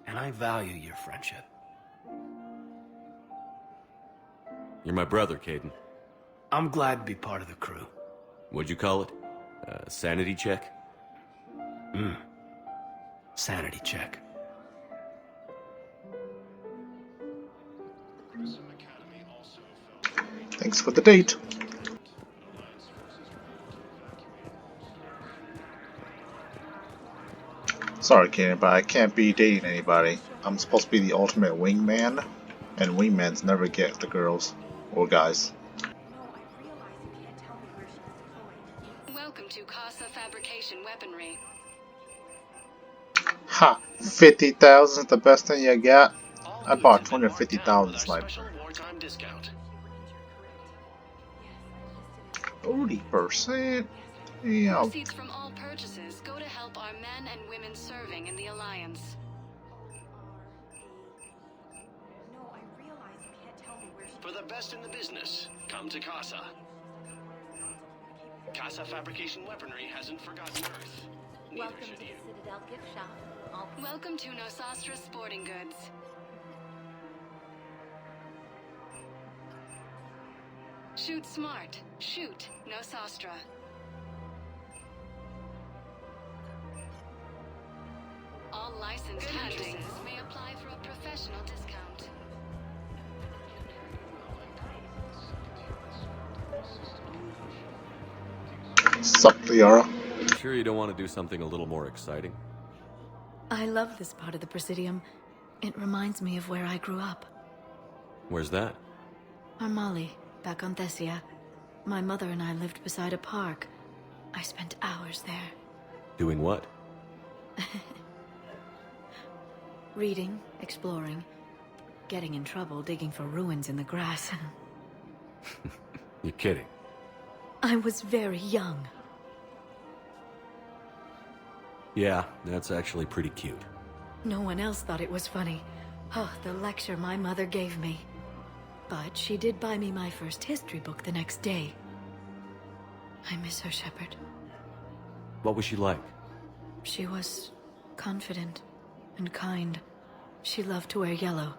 and I value your friendship. You're my brother, Caden. I'm glad to be part of the crew. What'd you call it? Sanity check? Sanity check. Thanks for the date. Sorry, Kaden, but I can't be dating anybody. I'm supposed to be the ultimate wingman, and wingmans never get the girls or guys. Welcome to Casa Fabrication Weaponry. Ha! 50,000 is the best thing you got? I bought 250,000 sniper. 30%? Yeah. Proceeds from all purchases go to help our men and women serving in the Alliance. For the best in the business, come to Casa. Casa Fabrication Weaponry hasn't forgotten Earth. Neither should you. Citadel gift shop. Welcome to Nosastra Sporting Goods. Shoot smart. Shoot Nosastra. All licensed purchases may apply for a professional discount. Sup, Liara? Sure you don't want to do something a little more exciting? I love this part of the Presidium. It reminds me of where I grew up. Where's that? Armali, back on Thessia. My mother and I lived beside a park. I spent hours there. Doing what? Reading, exploring, getting in trouble digging for ruins in the grass. You're kidding. I was very young. Yeah, that's actually pretty cute. No one else thought it was funny. Oh, the lecture my mother gave me. But she did buy me my first history book the next day. I miss her, Shepard. What was she like? She was confident and kind. She loved to wear yellow.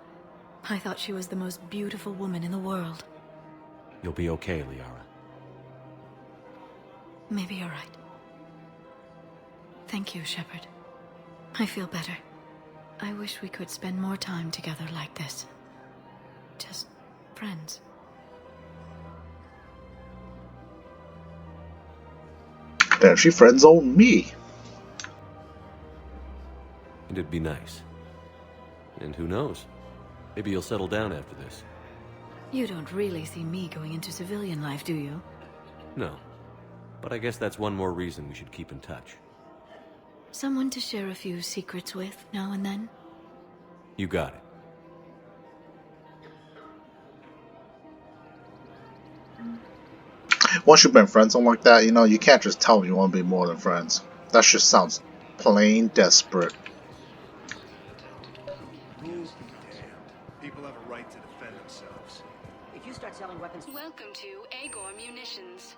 I thought she was the most beautiful woman in the world. You'll be okay, Liara. Maybe you're right. Thank you, Shepard. I feel better. I wish we could spend more time together like this. Just friends. Damn, she friend-zoned me. And it'd be nice. And who knows? Maybe you'll settle down after this. You don't really see me going into civilian life, do you? No. But I guess that's one more reason we should keep in touch. Someone to share a few secrets with now and then? You got it. Once you've been friend-zoned like that, you know, you can't just tell them you want to be more than friends. That just sounds plain desperate. Rules be damned. People have a right to defend themselves. If you start selling weapons... Welcome to Agor Munitions.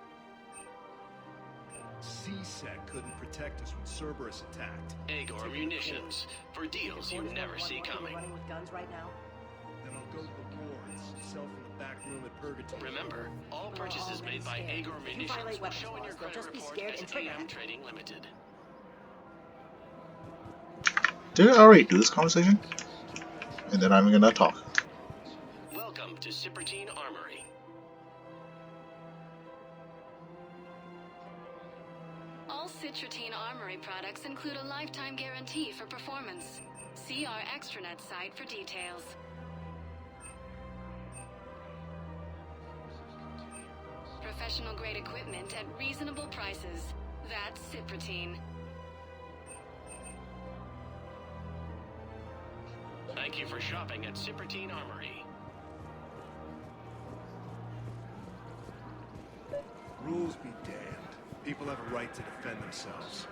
CSEC couldn't protect us when Cerberus attacked. Agor Munitions. For deals you never see coming. Running with guns right now? Then I'll go to the wards, sell from the back room at Purgatory. Remember, all purchases made by Agor Munitions will show in your credit report as AM Trading Limited. Did I already do this conversation? And then I'm gonna talk. Welcome to Cipertine Armory. All Citrotine Armory products include a lifetime guarantee for performance. See our extranet site for details. Professional grade equipment at reasonable prices. That's Ciprotine. Thank you for shopping at Cipertine Armory. Rules be damned. People have a right to defend themselves.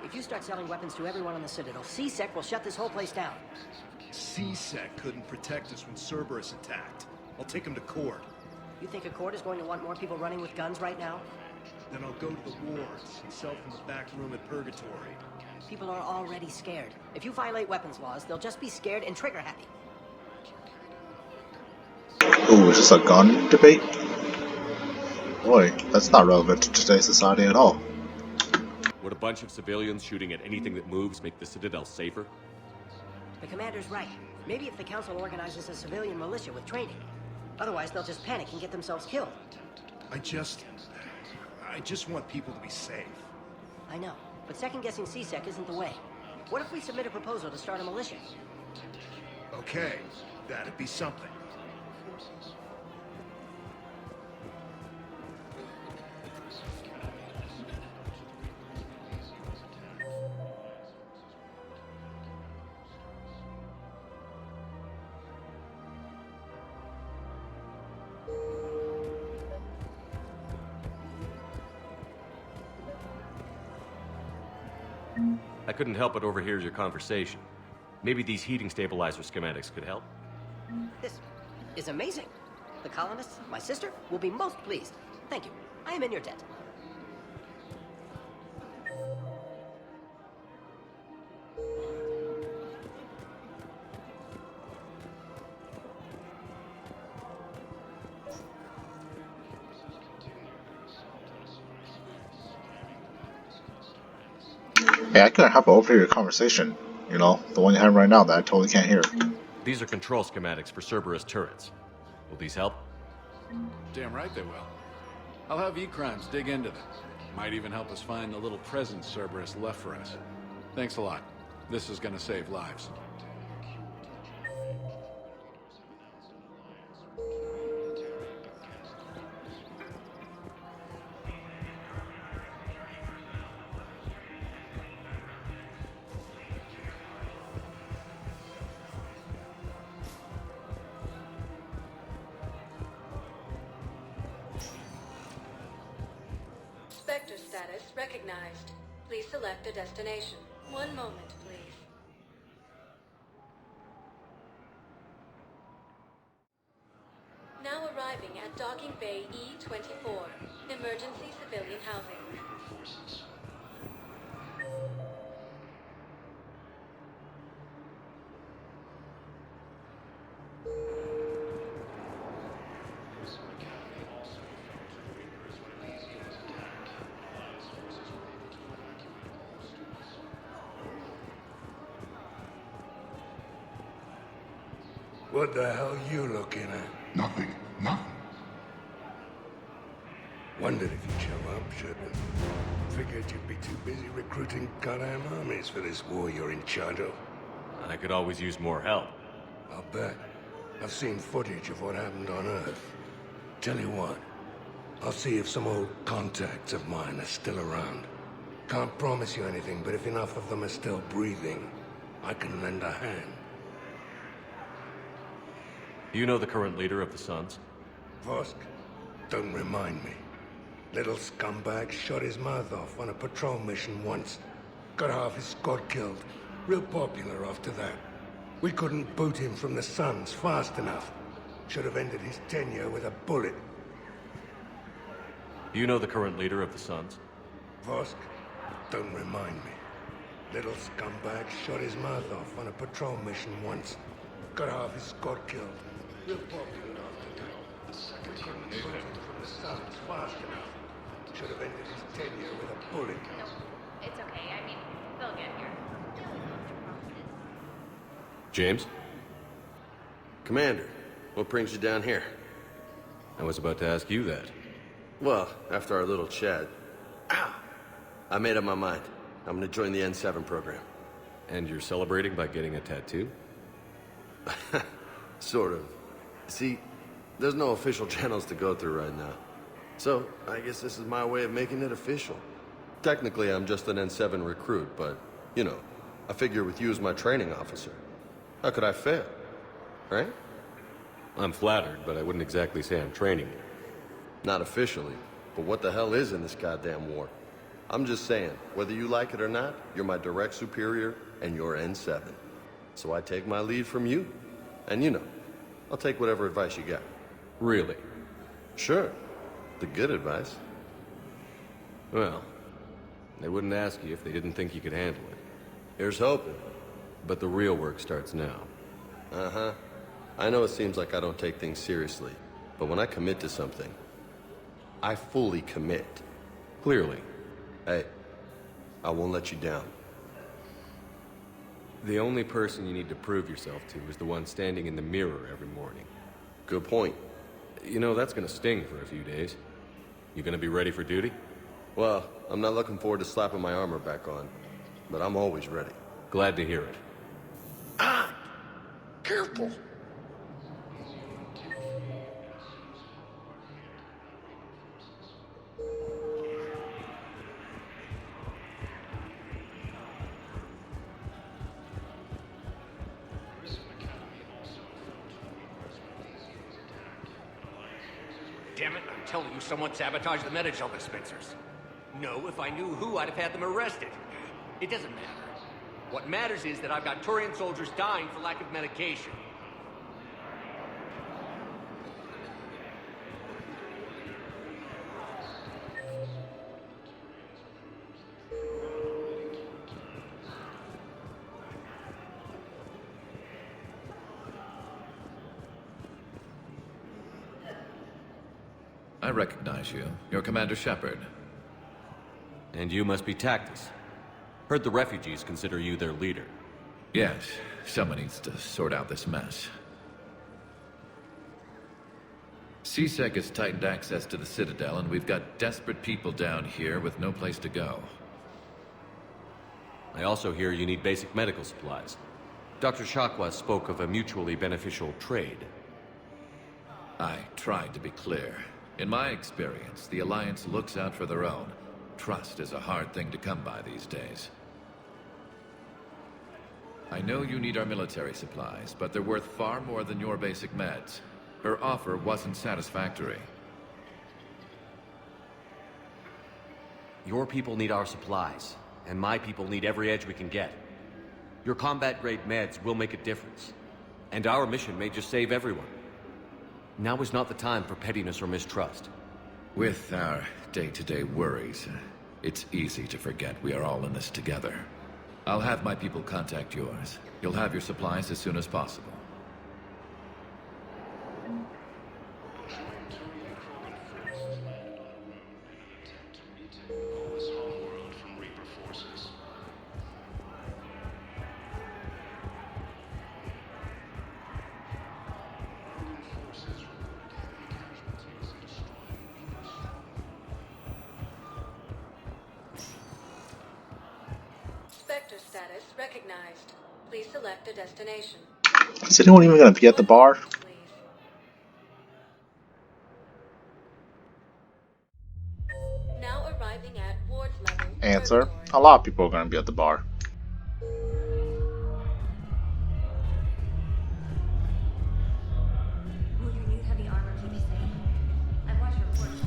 If you start selling weapons to everyone on the Citadel, CSEC will shut this whole place down. CSEC couldn't protect us when Cerberus attacked. I'll take them to court. You think a court is going to want more people running with guns right now? Then I'll go to the wards and sell from the back room at Purgatory. People are already scared. If you violate weapons laws, they'll just be scared and trigger happy. Ooh, is this a gun debate? Boy, that's not relevant to today's society at all. Would a bunch of civilians shooting at anything that moves make the Citadel safer? The commander's right. Maybe if the council organizes a civilian militia with training. Otherwise, they'll just panic and get themselves killed. I just want people to be safe. I know, but second-guessing CSEC isn't the way. What if we submit a proposal to start a militia? Okay, that'd be something. I couldn't help but overhear your conversation. Maybe these heating stabilizer schematics could help? This is amazing. The colonists, my sister, will be most pleased. Thank you. I am in your debt. Hey, I couldn't help but overhear your conversation. You know, the one you're having right now that I totally can't hear. These are control schematics for Cerberus turrets. Will these help? Damn right they will. I'll have E-Crimes dig into them. Might even help us find the little presents Cerberus left for us. Thanks a lot. This is gonna save lives. Spectre status recognized. Please select a destination. One moment, please. Now arriving at Docking Bay E-24, emergency civilian housing. What the hell you looking at? Nothing. Nothing. Wondered if you'd show up, Shepard. Figured you'd be too busy recruiting goddamn armies for this war you're in charge of. I could always use more help. I'll bet. I've seen footage of what happened on Earth. Tell you what, I'll see if some old contacts of mine are still around. Can't promise you anything, but if enough of them are still breathing, I can lend a hand. You know the current leader of the Suns? Vosk, don't remind me. Little scumbag shot his mouth off on a patrol mission once. Got half his squad killed. Real popular after that. We couldn't boot him from the Suns fast enough. Should have ended his tenure with a bullet. You know the current leader of the Suns? Vosk, don't remind me. Little scumbag shot his mouth off on a patrol mission once. Got half his squad killed. Real popular after that. We couldn't boot him from the Suns fast enough. Should have ended his tenure with a bullet. No, it's okay. I mean, they'll get here. James? Commander, what brings you down here? I was about to ask you that. Well, after our little chat, I made up my mind. I'm gonna join the N7 program. And you're celebrating by getting a tattoo? Sort of. See, there's no official channels to go through right now. So, I guess this is my way of making it official. Technically, I'm just an N7 recruit, but, you know, I figure with you as my training officer, how could I fail? Right? I'm flattered, but I wouldn't exactly say I'm training you. Not officially, but what the hell is in this goddamn war? I'm just saying, whether you like it or not, you're my direct superior, and you're N7. So I take my lead from you. And you know, I'll take whatever advice you got. Really? Sure. The good advice. Well, they wouldn't ask you if they didn't think you could handle it. Here's hoping. But the real work starts now. Uh-huh. I know it seems like I don't take things seriously, but when I commit to something, I fully commit. Clearly. Hey, I won't let you down. The only person you need to prove yourself to is the one standing in the mirror every morning. Good point. You know, that's gonna sting for a few days. You gonna be ready for duty? Well, I'm not looking forward to slapping my armor back on, but I'm always ready. Glad to hear it. Ah! Careful! Damn it, I'm telling you, someone sabotaged the Metagel dispensers. No, if I knew who, I'd have had them arrested. It doesn't matter. What matters is that I've got Turian soldiers dying for lack of medication. I recognize you. You're Commander Shepard. And you must be Tactus. Heard the refugees consider you their leader. Yes, someone needs to sort out this mess. CSEC has tightened access to the Citadel, and we've got desperate people down here with no place to go. I also hear you need basic medical supplies. Dr. Shakwa spoke of a mutually beneficial trade. I tried to be clear. In my experience, the Alliance looks out for their own. Trust is a hard thing to come by these days. I know you need our military supplies, but they're worth far more than your basic meds. Her offer wasn't satisfactory. Your people need our supplies, and my people need every edge we can get. Your combat-grade meds will make a difference, and our mission may just save everyone. Now is not the time for pettiness or mistrust. With our day-to-day worries, it's easy to forget we are all in this together. I'll have my people contact yours. You'll have your supplies as soon as possible. Spectre status recognized. Please select a destination. Is anyone even gonna be at the bar? Now arriving at ward level. Answer. A lot of people are gonna be at the bar. Will your new heavy armor keep you safe? I've watched reports.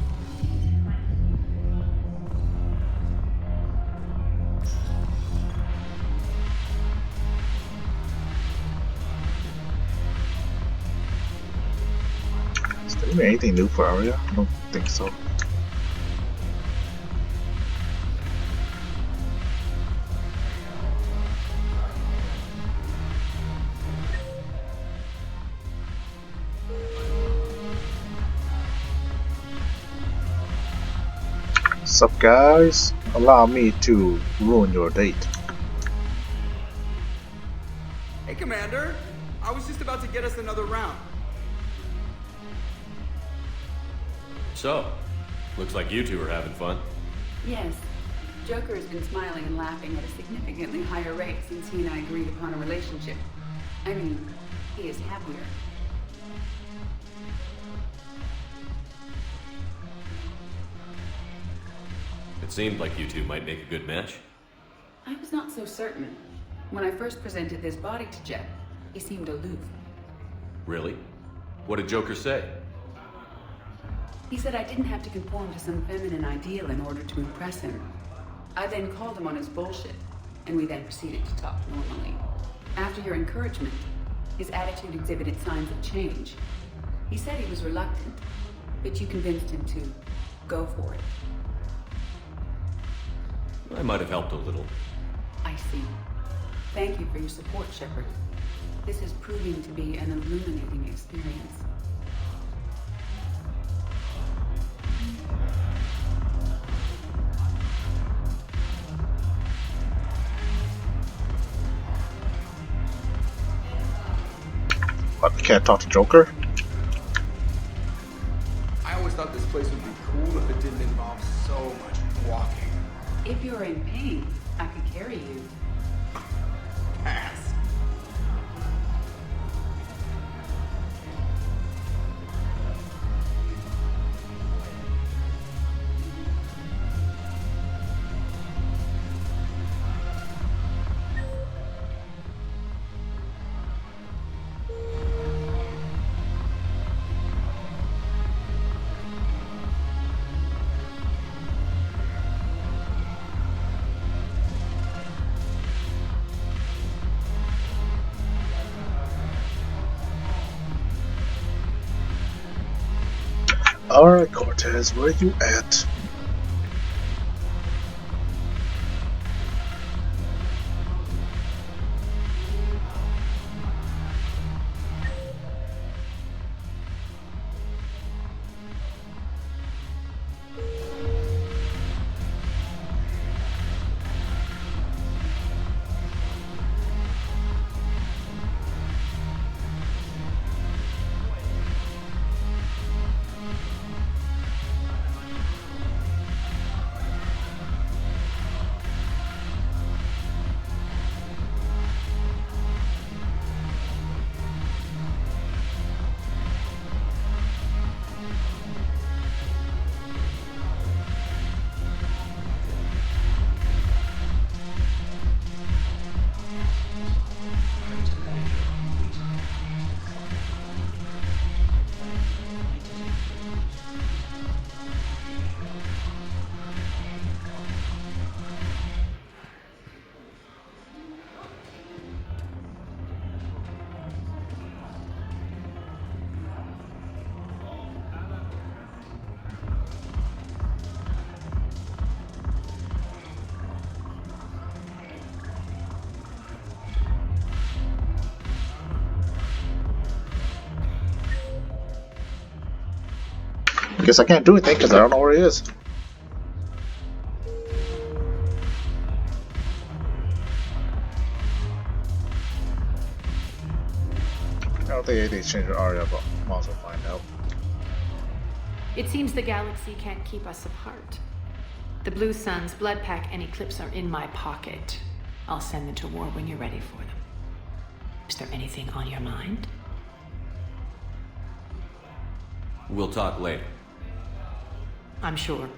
Is there even anything new for Aria? I don't think so. Sup guys? Allow me to ruin your date. Hey Commander, I was just about to get us another round. So, looks like you two are having fun. Yes. Joker has been smiling and laughing at a significantly higher rate since he and I agreed upon a relationship. I mean, he is happier. It seemed like you two might make a good match. I was not so certain. When I first presented this body to Jet, he seemed aloof. Really? What did Joker say? He said I didn't have to conform to some feminine ideal in order to impress him. I then called him on his bullshit, and we then proceeded to talk normally. After your encouragement, his attitude exhibited signs of change. He said he was reluctant, but you convinced him to go for it. I might have helped a little. I see. Thank you for your support, Shepard. This is proving to be an illuminating experience. What, we can't talk to Joker? I always thought this place would be cool if it didn't involve so much walking. If you're in pain, I could carry you. Pass. Alright, Cortez, where you at? Guess I can't do anything because I don't know where he is. I don't think anything's changed with Aria, but might as well find out. It seems the galaxy can't keep us apart. The Blue Suns, Blood Pack, and Eclipse are in my pocket. I'll send them to war when you're ready for them. Is there anything on your mind? We'll talk later. I'm sure.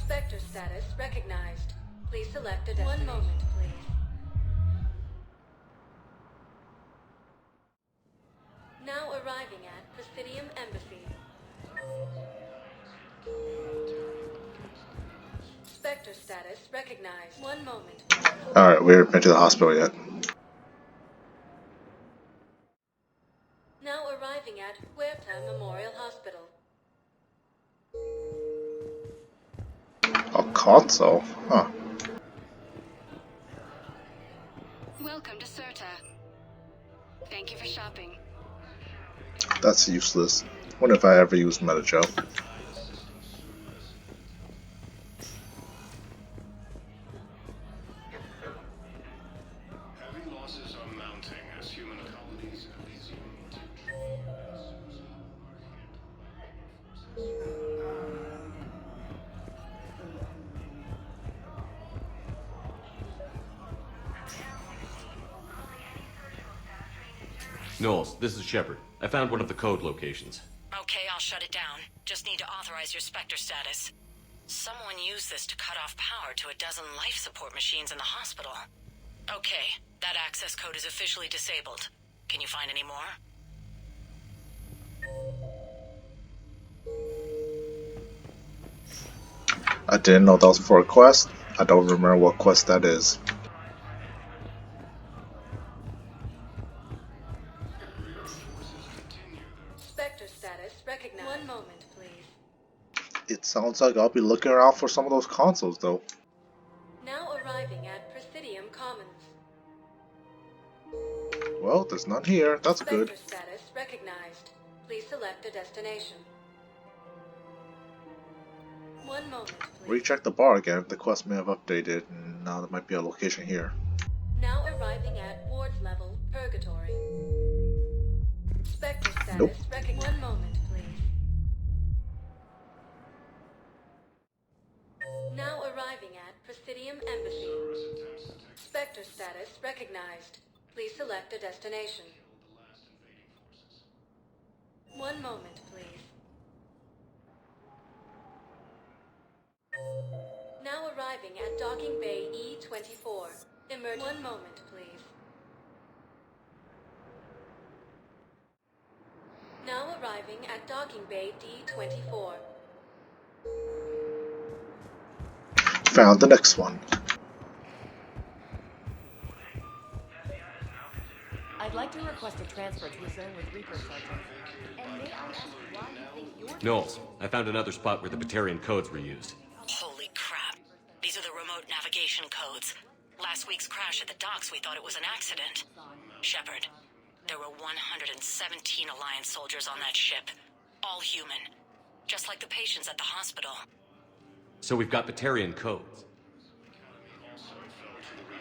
Spectre status recognized. Please select a destination. 1 moment, please. Now arriving at Presidium Embassy. Spectre status recognized. 1 moment. Alright, we haven't been to the hospital yet. Now arriving at Huerta Memorial Hospital. A console? Huh. Welcome to Certa. Thank you for shopping. That's useless. Wonder if I ever use Metajoe. Heavy losses are mounting as human colonies resume to Knowles, this is Shepard. I found one of the code locations. Okay, I'll shut it down. Just need to authorize your Spectre status. Someone used this to cut off power to a dozen life support machines in the hospital. Okay, that access code is officially disabled. Can you find any more? I didn't know that was for a quest. I don't remember what quest that is. Spectre status recognized. 1 moment, please. It sounds like I'll be looking around for some of those consoles, though. Now arriving at Presidium Commons. Well, there's none here. That's good. Spectre status recognized. Please select a destination. 1 moment, please. Recheck the bar again. The quest may have updated, and now there might be a location here. Now arriving at Ward's level, Purgatory. Spectre status Nope. recognized. 1 moment, please. Now arriving at Presidium Embassy. Spectre status recognized. Please select a destination. 1 moment, please. Now arriving at Docking Bay E-24. Emerge. 1 moment, please. Now arriving at Docking Bay D-24. Found the next one. I'd like to request a transfer to a zone with Reaper, Sergeant. And may I ask why you think you're... Knowles, I found another spot where the Batarian codes were used. Holy crap. These are the remote navigation codes. Last week's crash at the docks, we thought it was an accident. Shepard, there were 117 Alliance soldiers on that ship. All human. Just like the patients at the hospital. So we've got Batarian codes.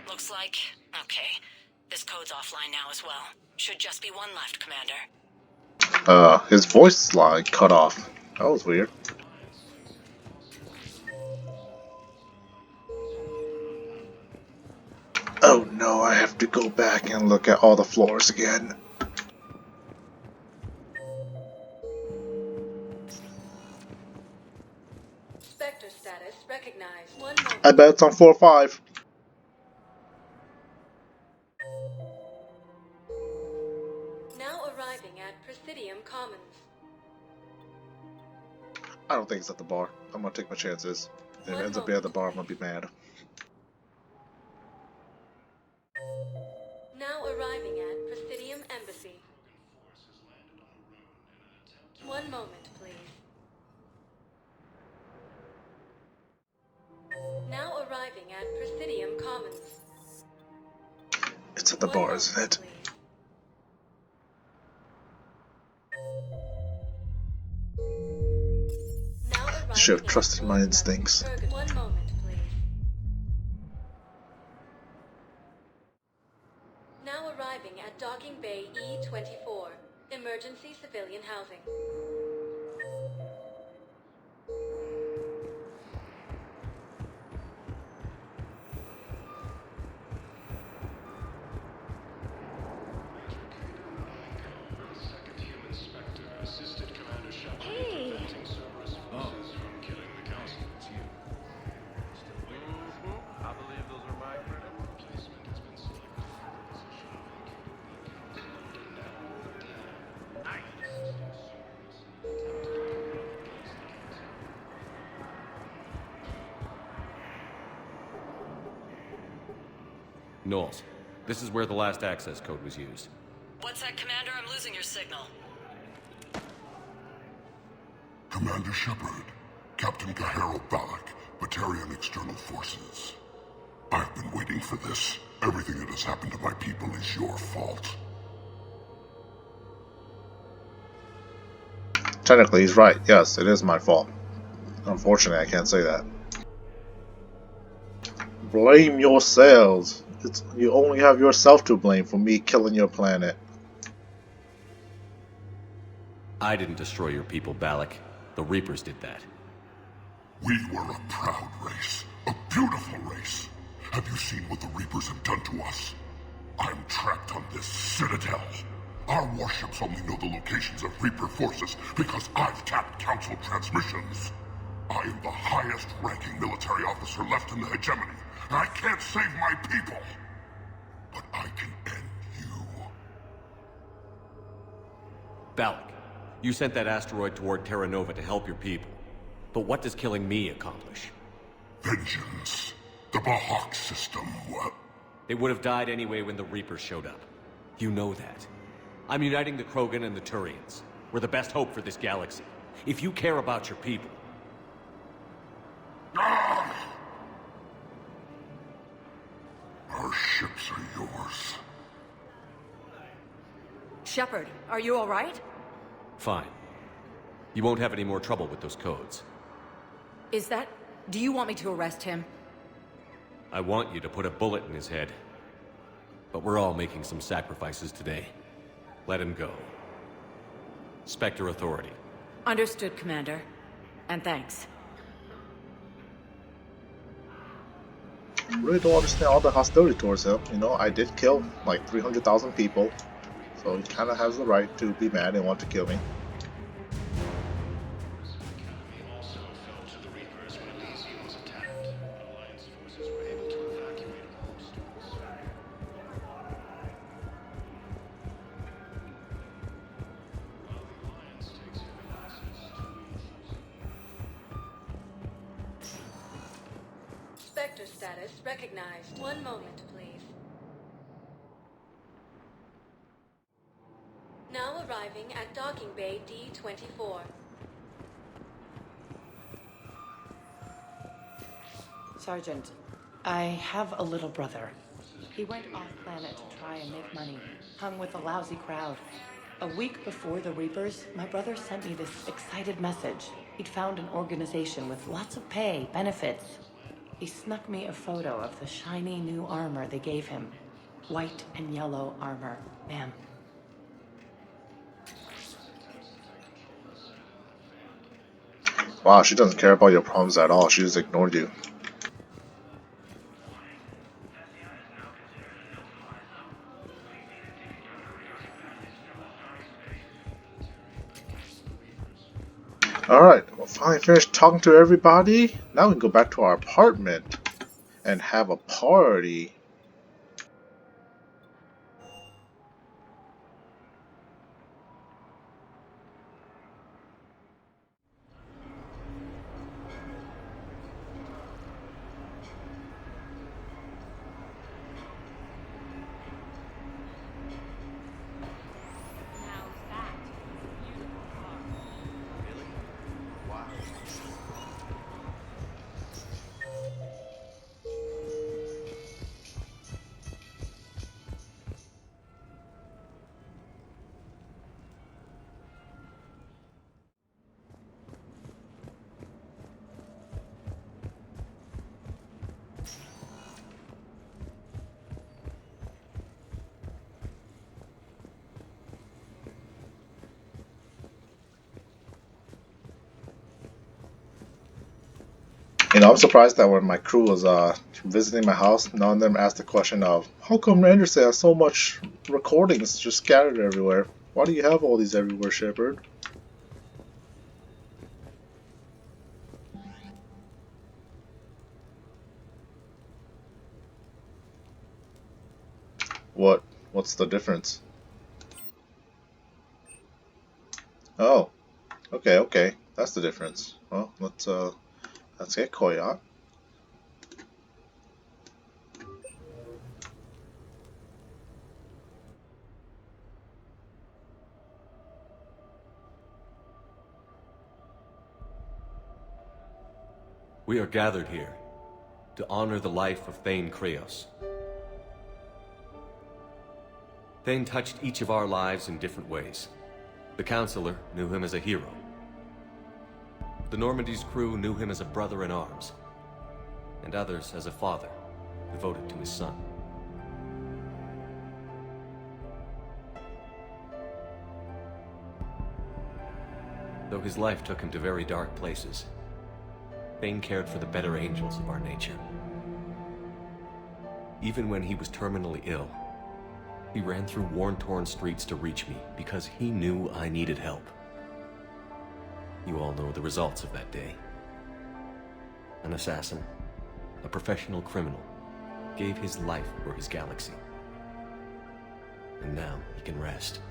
Looks like... Okay. This code's offline now as well. Should just be one left, Commander. His voice line cut off. That was weird. Oh no, I have to go back and look at all the floors again. Spectre status recognized. 1 moment. I bet it's on 4 or 5. Now arriving at Presidium Commons. I don't think it's at the bar. I'm gonna take my chances. If it ends up being at the bar, I'm gonna be mad. Now arriving at Presidium Embassy. arriving at Presidium Commons. It's at the bar, isn't it? Should have trusted my instincts. One moment, please. Now arriving at Docking Bay E-24, emergency civilian housing. Knowles, this is where the last access code was used. What's that, Commander? I'm losing your signal. Commander Shepard, Captain Kaharo Balak, Batarian External Forces. I've been waiting for this. Everything that has happened to my people is your fault. Technically, he's right. Yes, it is my fault. Unfortunately, I can't say that. Blame yourselves. You only have yourself to blame for me killing your planet. I didn't destroy your people, Balak. The Reapers did that. We were a proud race. A beautiful race. Have you seen what the Reapers have done to us? I'm trapped on this citadel. Our warships only know the locations of Reaper forces because I've tapped Council transmissions. I am the highest-ranking military officer left in the hegemony. I can't save my people, but I can end you. Balak, you sent that asteroid toward Terra Nova to help your people. But what does killing me accomplish? Vengeance. The Bahak system, what? They would have died anyway when the Reapers showed up. You know that. I'm uniting the Krogan and the Turians. We're the best hope for this galaxy. If you care about your people... Our ships are yours. Shepard, are you all right? Fine. You won't have any more trouble with those codes. Is that... Do you want me to arrest him? I want you to put a bullet in his head. But we're all making some sacrifices today. Let him go. Spectre Authority. Understood, Commander. And thanks. I really don't understand all the hostility towards him. You know, I did kill like 300,000 people. So he kind of has the right to be mad and want to kill me. Spectre status recognized. One moment, please. Now arriving at Docking Bay D-24. Sergeant, I have a little brother. He went off-planet to try and make money. Hung with a lousy crowd. A week before the Reapers, my brother sent me this excited message. He'd found an organization with lots of pay, benefits. He snuck me a photo of the shiny new armor they gave him. White and yellow armor. Ma'am. Wow, she doesn't care about your problems at all. She just ignored you. Alright, we're finally finished talking to everybody. Now we can go back to our apartment and have a party. You know, I'm surprised that when my crew was visiting my house, none of them asked the question of, how come Anderson has so much recordings just scattered everywhere? Why do you have all these everywhere, Shepard? What's the difference? Oh, okay, that's the difference. Well, let's get Koyot. We are gathered here to honor the life of Thane Krios. Thane touched each of our lives in different ways. The Counselor knew him as a hero. The Normandy's crew knew him as a brother in arms, and others as a father, devoted to his son. Though his life took him to very dark places, Thane cared for the better angels of our nature. Even when he was terminally ill, he ran through worn-torn streets to reach me because he knew I needed help. You all know the results of that day. An assassin, a professional criminal, gave his life for his galaxy. And now he can rest.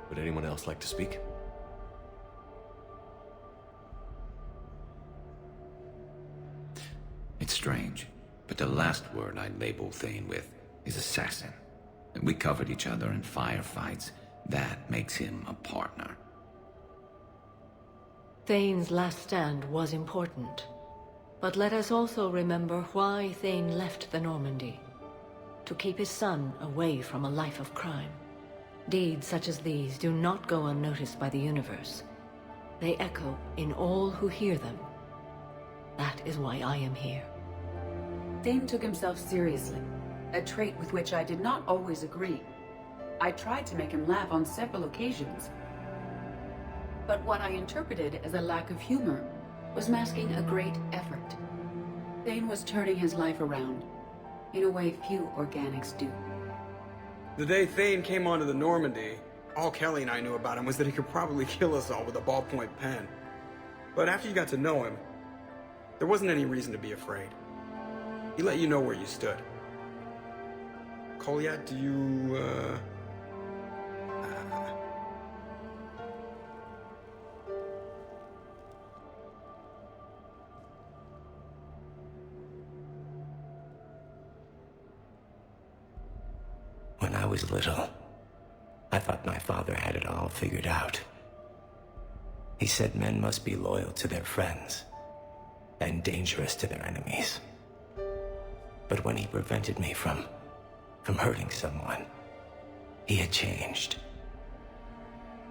Would anyone else like to speak? It's strange, but the last word I'd label Thane with is assassin. And we covered each other in firefights. That makes him a partner. Thane's last stand was important. But let us also remember why Thane left the Normandy. To keep his son away from a life of crime. Deeds such as these do not go unnoticed by the universe. They echo in all who hear them. That is why I am here. Thane took himself seriously, a trait with which I did not always agree. I tried to make him laugh on several occasions. But what I interpreted as a lack of humor was masking a great effort. Thane was turning his life around, in a way few organics do. The day Thane came onto the Normandy, all Kelly and I knew about him was that he could probably kill us all with a ballpoint pen. But after you got to know him, there wasn't any reason to be afraid. He let you know where you stood. Kolyat, do you, When I was little, I thought my father had it all figured out. He said men must be loyal to their friends and dangerous to their enemies. But when he prevented me from hurting someone, he had changed.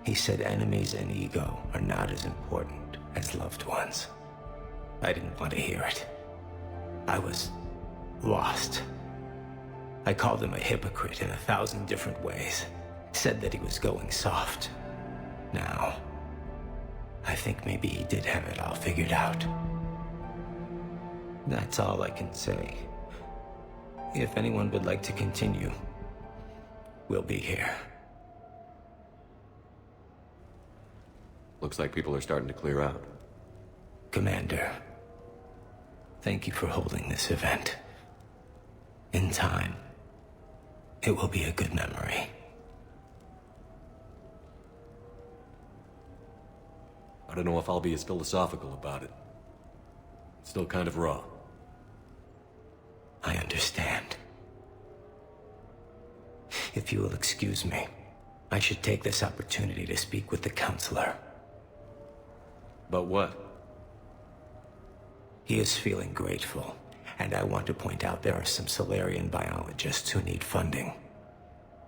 He said enemies and ego are not as important as loved ones. I didn't want to hear it. I was lost. I called him a hypocrite in 1,000 different ways. Said that he was going soft. Now, I think maybe he did have it all figured out. That's all I can say. If anyone would like to continue, we'll be here. Looks like people are starting to clear out. Commander, thank you for holding this event. In time, it will be a good memory. I don't know if I'll be as philosophical about it. It's still kind of raw. I understand. If you will excuse me, I should take this opportunity to speak with the Counselor. About what? He is feeling grateful, and I want to point out there are some Solarian biologists who need funding.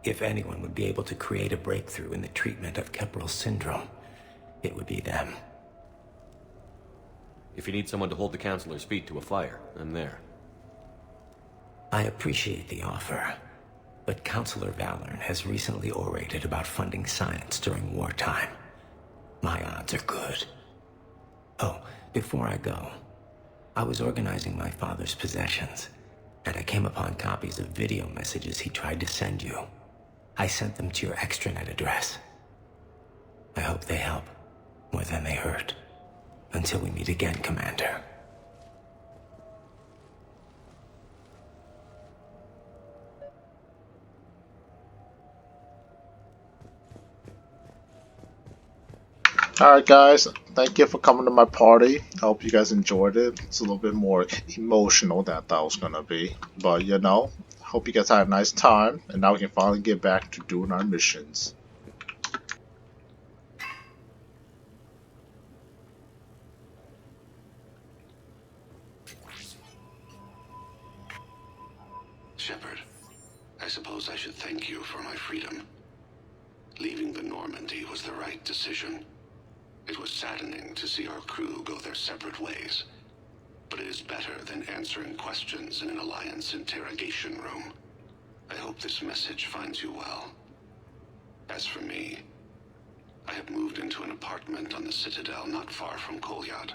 If anyone would be able to create a breakthrough in the treatment of Kepral syndrome, it would be them. If you need someone to hold the Counselor's feet to a fire, I'm there. I appreciate the offer, but Counselor Valorn has recently orated about funding science during wartime. My odds are good. Oh, before I go, I was organizing my father's possessions, and I came upon copies of video messages he tried to send you. I sent them to your extranet address. I hope they help more than they hurt. Until we meet again, Commander. Alright guys, thank you for coming to my party. I hope you guys enjoyed it. It's a little bit more emotional than I thought it was gonna be. But you know, hope you guys had a nice time, and now we can finally get back to doing our missions. Shepard, I suppose I should thank you for my freedom. Leaving the Normandy was the right decision. It was saddening to see our crew go their separate ways, but it is better than answering questions in an Alliance interrogation room. I hope this message finds you well. As for me, I have moved into an apartment on the Citadel not far from Kolyat.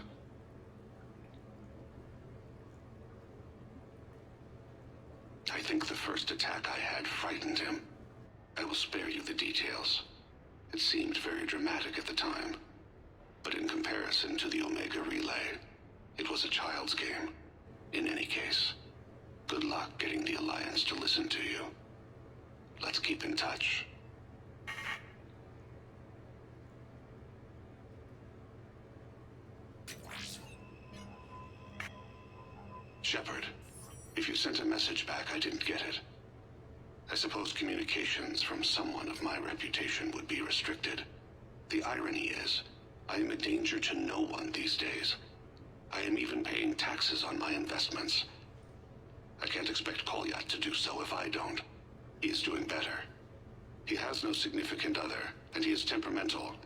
I think the first attack I had frightened him. I will spare you the details. It seemed very dramatic at the time, but in comparison to the Omega Relay, it was a child's game. In any case, good luck getting the Alliance to listen to you. Let's keep in touch. Shepard, if you sent a message back, I didn't get it. I suppose communications from someone of my reputation would be restricted. The irony is, I am a danger to no one these days. I am even paying taxes on my investments. I can't expect Kolyat to do so if I don't. He is doing better. He has no significant other, and he is temperamental.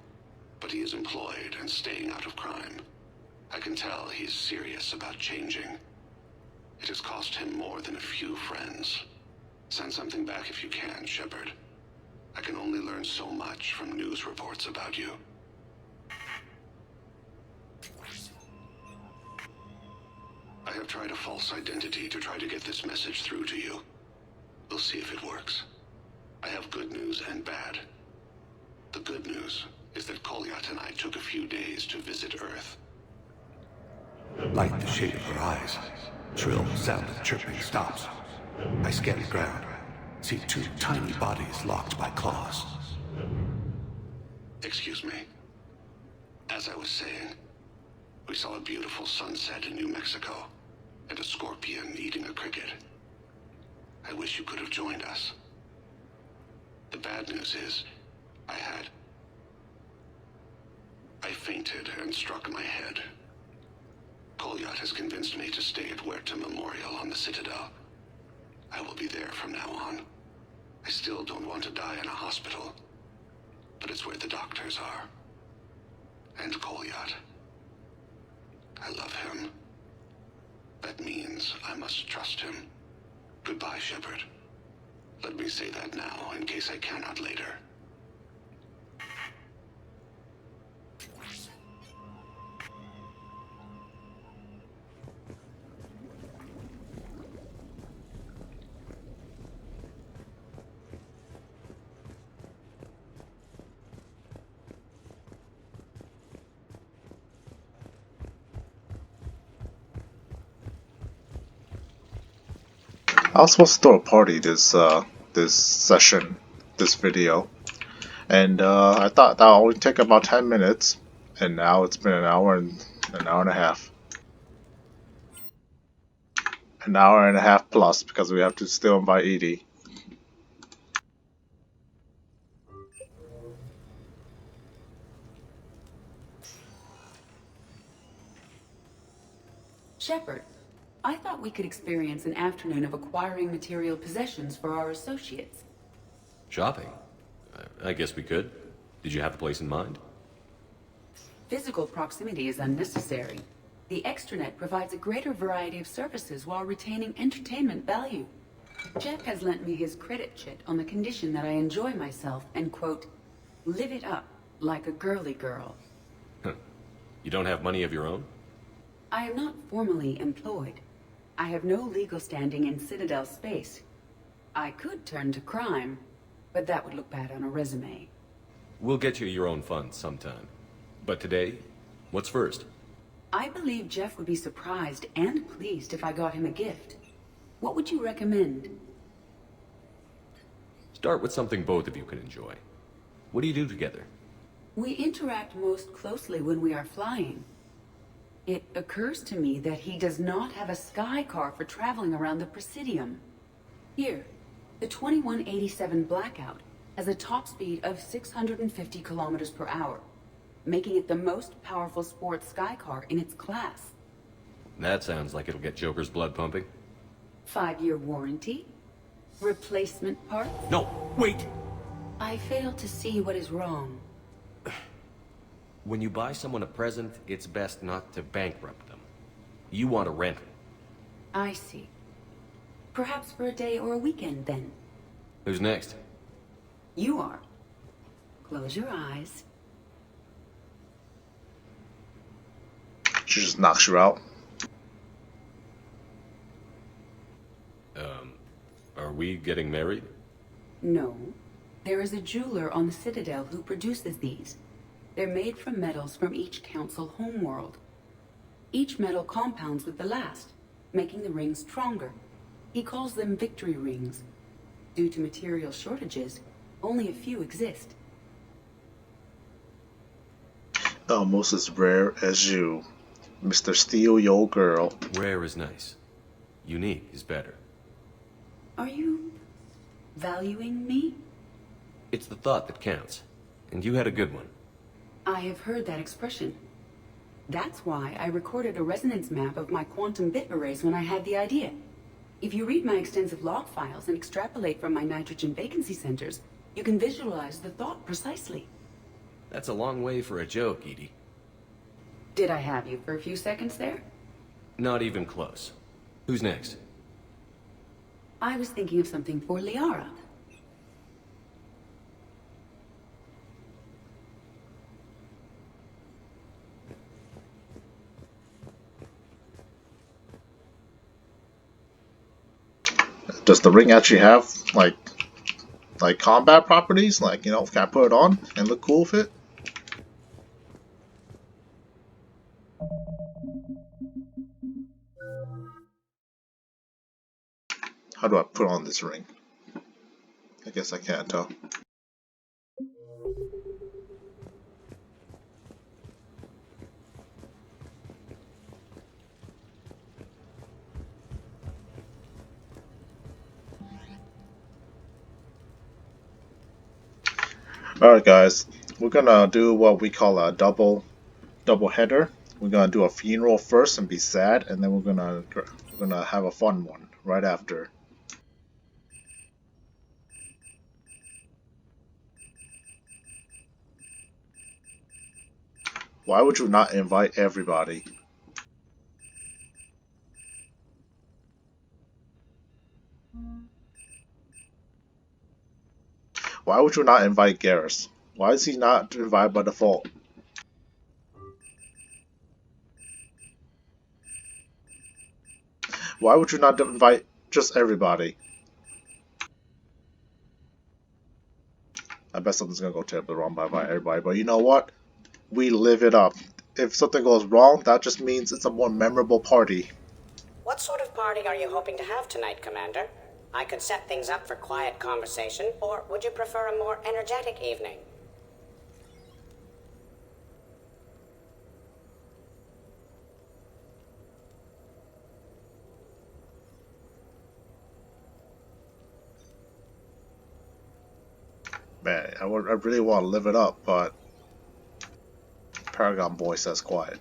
But he is employed and staying out of crime. I can tell he is serious about changing. It has cost him more than a few friends. Send something back if you can, Shepard. I can only learn so much from news reports about you. I have tried a false identity to try to get this message through to you. We'll see if it works. I have good news and bad. The good news is that Kolyat and I took a few days to visit Earth. Light the shade of her eyes. Shrill sound of chirping stops. I scan the ground. See two tiny bodies locked by claws. Excuse me. As I was saying, we saw a beautiful sunset in New Mexico, and a scorpion eating a cricket. I wish you could have joined us. The bad news is, I fainted and struck my head. Kolyat has convinced me to stay at Huerta Memorial on the Citadel. I will be there from now on. I still don't want to die in a hospital, but it's where the doctors are. And Kolyat. I love him. That means I must trust him. Goodbye, Shepard. Let me say that now, in case I cannot later. I was supposed to throw a party this session, this video, and I thought that would only take about 10 minutes, and now it's been an hour and a half. An hour and a half plus, because we have to still invite Edie. Shepard, I thought we could experience an afternoon of acquiring material possessions for our associates. Shopping? I guess we could. Did you have a place in mind? Physical proximity is unnecessary. The extranet provides a greater variety of services while retaining entertainment value. Jeff has lent me his credit chit on the condition that I enjoy myself and, quote, live it up like a girly girl. You You don't have money of your own? I am not formally employed. I have no legal standing in Citadel space. I could turn to crime, but that would look bad on a resume. We'll get you your own funds sometime. But today, what's first? I believe Jeff would be surprised and pleased if I got him a gift. What would you recommend? Start with something both of you can enjoy. What do you do together? We interact most closely when we are flying. It occurs to me that he does not have a sky car for traveling around the Presidium. Here, the 2187 Blackout has a top speed of 650 kilometers per hour, making it the most powerful sports sky car in its class. That sounds like it'll get Joker's blood pumping. 5-year warranty? Replacement parts? No, wait! I fail to see what is wrong. When you buy someone a present, it's best not to bankrupt them. You want to rent it. I see. Perhaps for a day or a weekend, then. Who's next? You are. Close your eyes. She just knocks you out. Are we getting married? No. There is a jeweler on the Citadel who produces these. They're made from metals from each council homeworld. Each metal compounds with the last, making the rings stronger. He calls them victory rings. Due to material shortages, only a few exist. Almost as rare as you, Mr. Steal Your Girl. Rare is nice. Unique is better. Are you valuing me? It's the thought that counts. And you had a good one. I have heard that expression. That's why I recorded a resonance map of my quantum bit arrays when I had the idea. If you read my extensive log files and extrapolate from my nitrogen vacancy centers, you can visualize the thought precisely. That's a long way for a joke, Edie. Did I have you for a few seconds there? Not even close. Who's next? I was thinking of something for Liara. Does the ring actually have like combat properties? Like, you know, can I put it on and look cool with it? How do I put on this ring? I guess I can't tell. Alright guys, we're gonna do what we call a double header. We're gonna do a funeral first and be sad, and then we're gonna have a fun one right after. Why would you not invite everybody? Why would you not invite Garrus? Why is he not invited by default? Why would you not invite just everybody? I bet something's gonna go terribly wrong by everybody, but you know what? We live it up. If something goes wrong, that just means it's a more memorable party. What sort of party are you hoping to have tonight, Commander? I could set things up for quiet conversation, or would you prefer a more energetic evening? Man, I really want to live it up, but Paragon Boy says quiet.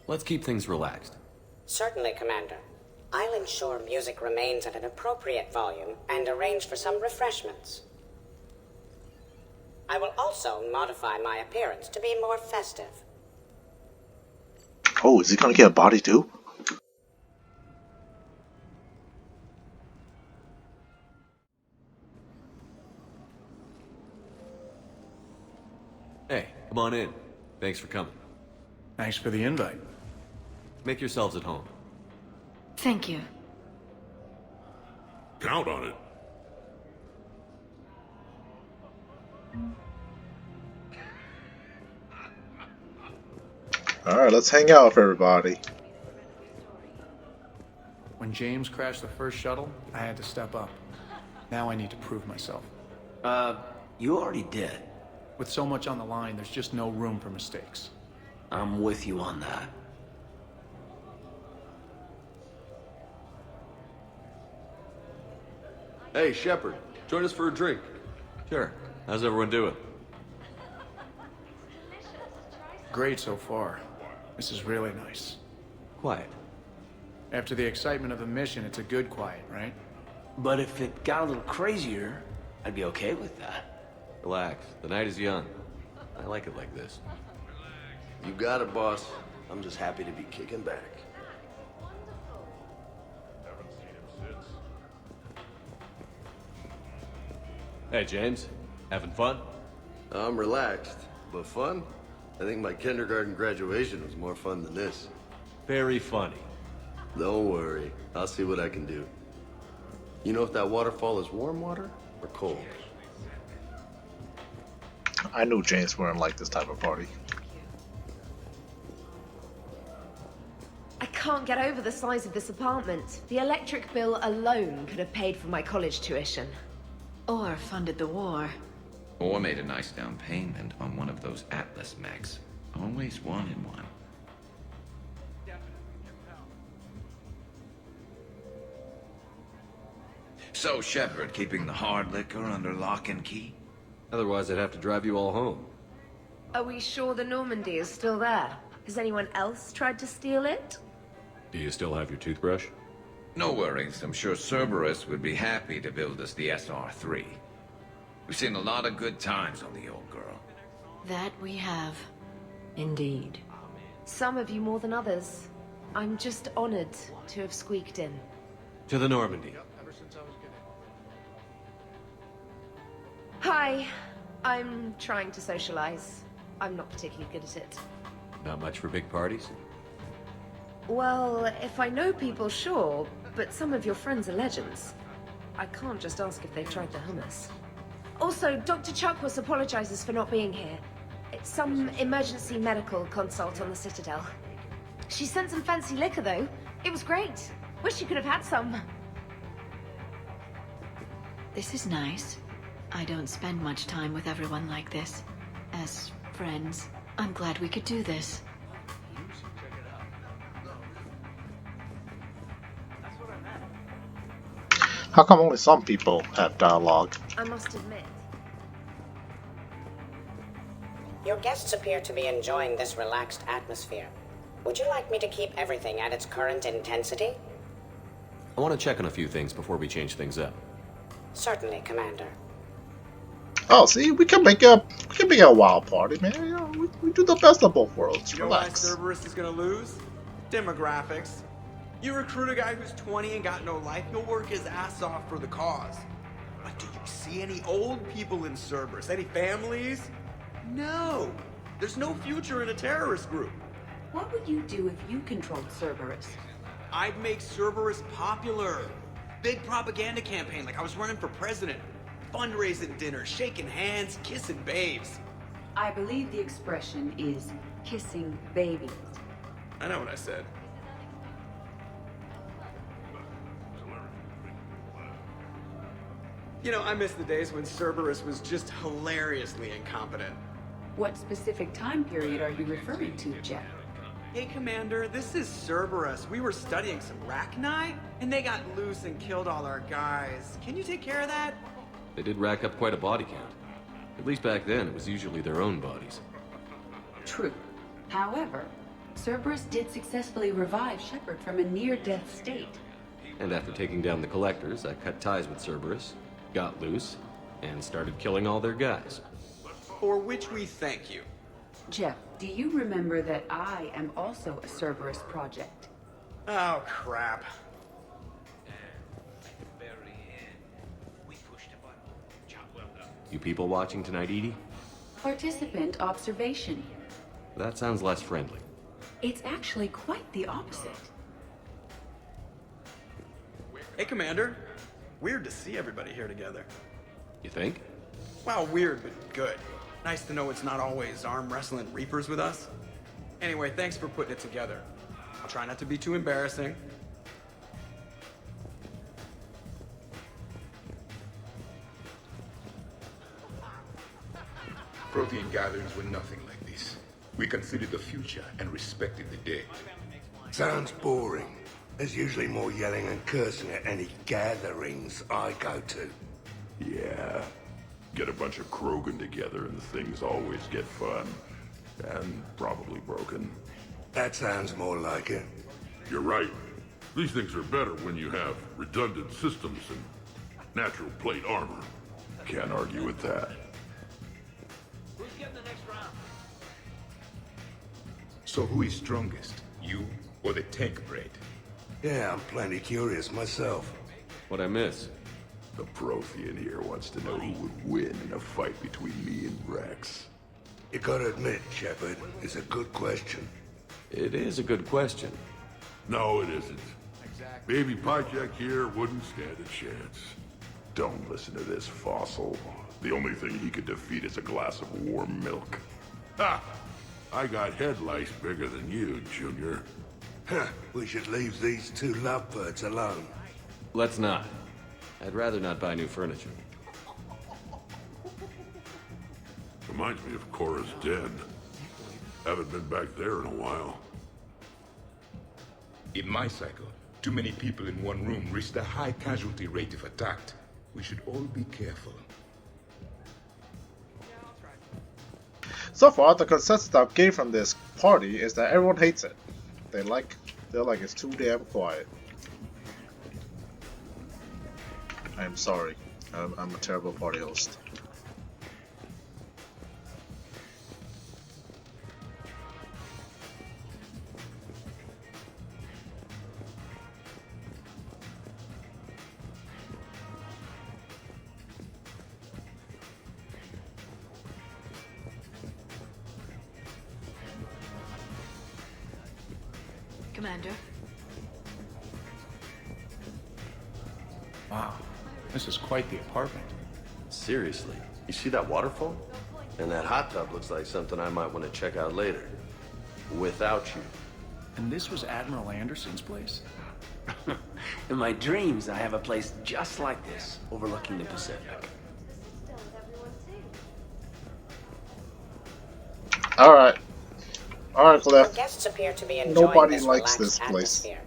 Let's keep things relaxed. Certainly, Commander. I'll ensure music remains at an appropriate volume and arrange for some refreshments. I will also modify my appearance to be more festive. Oh, is he gonna get a body too? Hey, come on in. Thanks for coming. Thanks for the invite. Make yourselves at home. Thank you. Count on it. Alright, let's hang out with everybody. When James crashed the first shuttle, I had to step up. Now I need to prove myself. You already did. With so much on the line, there's just no room for mistakes. I'm with you on that. Hey, Shepard, join us for a drink. Sure. How's everyone doing? Great so far. This is really nice. Quiet. After the excitement of the mission, it's a good quiet, right? But if it got a little crazier, I'd be okay with that. Relax. The night is young. I like it like this. You got it, boss. I'm just happy to be kicking back. Hey, James. Having fun? I'm relaxed, but fun? I think my kindergarten graduation was more fun than this. Very funny. Don't worry. I'll see what I can do. You know if that waterfall is warm water or cold? I knew James wouldn't like this type of party. I can't get over the size of this apartment. The electric bill alone could have paid for my college tuition. Or funded the war. Or made a nice down payment on one of those Atlas mechs. Always wanted one. So, Shepard, keeping the hard liquor under lock and key? Otherwise, I'd have to drive you all home. Are we sure the Normandy is still there? Has anyone else tried to steal it? Do you still have your toothbrush? No worries. I'm sure Cerberus would be happy to build us the SR-3. We've seen a lot of good times on the old girl. That we have. Indeed. Some of you more than others. I'm just honored to have squeaked in. To the Normandy. Hi. I'm trying to socialize. I'm not particularly good at it. Not much for big parties? Well, if I know people, sure, but some of your friends are legends. I can't just ask if they've tried the hummus. Also, Dr. Chuckworth apologizes for not being here. It's some emergency medical consult on the Citadel. She sent some fancy liquor, though. It was great. Wish you could have had some. This is nice. I don't spend much time with everyone like this. As friends, I'm glad we could do this. How come only some people have dialogue? I must admit. Your guests appear to be enjoying this relaxed atmosphere. Would you like me to keep everything at its current intensity? I want to check on a few things before we change things up. Certainly, Commander. Oh, see, we can make a wild party, man. You know, we do the best of both worlds. You know why Relax. Cerberus is gonna lose? Demographics. You recruit a guy who's 20 and got no life, he'll work his ass off for the cause. But do you see any old people in Cerberus? Any families? No. There's no future in a terrorist group. What would you do if you controlled Cerberus? I'd make Cerberus popular. Big propaganda campaign like I was running for president. Fundraising dinner, shaking hands, kissing babes. I believe the expression is kissing babies. I know what I said. You know, I miss the days when Cerberus was just hilariously incompetent. What specific time period are you referring to, Jeff? Hey, Commander, this is Cerberus. We were studying some Rachni, and they got loose and killed all our guys. Can you take care of that? They did rack up quite a body count. At least back then, it was usually their own bodies. True. However, Cerberus did successfully revive Shepard from a near-death state. And after taking down the Collectors, I cut ties with Cerberus, got loose, and started killing all their guys. For which we thank you. Jeff, do you remember that I am also a Cerberus project? Oh, crap. You people watching tonight, Edie? Participant observation. That sounds less friendly. It's actually quite the opposite. Hey, Commander. Weird to see everybody here together. You think? Well, weird, but good. Nice to know it's not always arm wrestling Reapers with us. Anyway, thanks for putting it together. I'll try not to be too embarrassing. Prothean gatherings were nothing like this. We considered the future and respected the dead. Sounds boring. There's usually more yelling and cursing at any gatherings I go to. Yeah. Get a bunch of Krogan together and things always get fun. And probably broken. That sounds more like it. You're right. These things are better when you have redundant systems and natural plate armor. Can't argue with that. So who is strongest? You or the tank breed? Yeah, I'm plenty curious myself. What'd I miss? The Prothean here wants to know who would win in a fight between me and Rex. You gotta admit, Shepard, it's a good question. It is a good question. No, it isn't. Baby Pyjak here wouldn't stand a chance. Don't listen to this fossil. The only thing he could defeat is a glass of warm milk. Ha! I got head lice bigger than you, Junior. Huh, we should leave these two lovebirds alone. Let's not. I'd rather not buy new furniture. Reminds me of Cora's den. Haven't been back there in a while. In my cycle, too many people in one room risk a high casualty rate if attacked. We should all be careful. So far, the consensus I've gained from this party is that everyone hates it. They're like it's too damn quiet. I'm sorry. I'm a terrible party host. Commander. Wow, this is quite the apartment. Seriously, you see that waterfall? And that hot tub looks like something I might want to check out later. Without you. And this was Admiral Anderson's place? In my dreams, I have a place just like this, overlooking the Pacific. Alright, Our Cliff. guests appear to be enjoying Nobody this likes relaxed this place. atmosphere.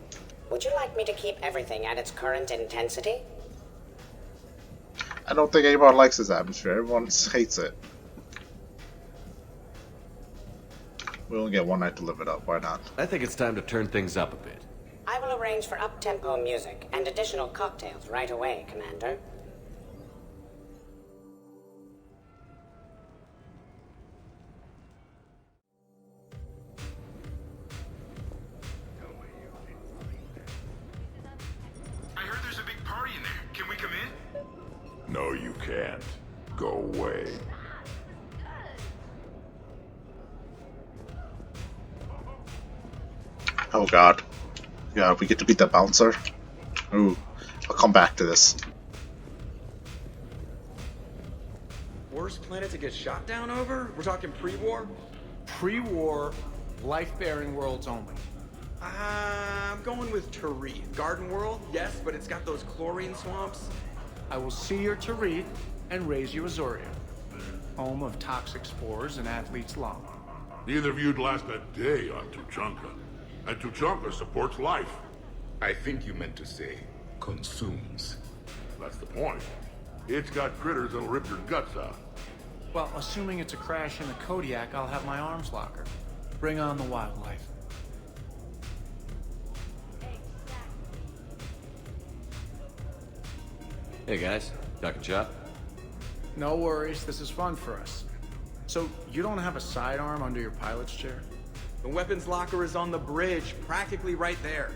Would you like me to keep everything at its current intensity? I don't think anyone likes this atmosphere. Everyone hates it. We only get one night to live it up. Why not? I think it's time to turn things up a bit. I will arrange for up-tempo music and additional cocktails right away, Commander. I heard there's a big party in there. Can we come in? No, you can't. Go away. Oh god. Yeah, we get to beat the bouncer. Ooh, I'll come back to this. Worst planet to get shot down over? We're talking pre-war? Pre-war, life-bearing worlds only. I'm going with Tarit. Garden World, yes, but it's got those chlorine swamps. I will see your Tarit and raise you Azoria, home of toxic spores and athlete's lung. Neither of you'd last a day on Tuchanka. And Tuchanka supports life. I think you meant to say consumes. That's the point. It's got critters that'll rip your guts out. Well, assuming it's a crash in the Kodiak, I'll have my arms locker. Bring on the wildlife. Hey guys, talking shop? No worries, this is fun for us. So, you don't have a sidearm under your pilot's chair? The weapons locker is on the bridge, practically right there.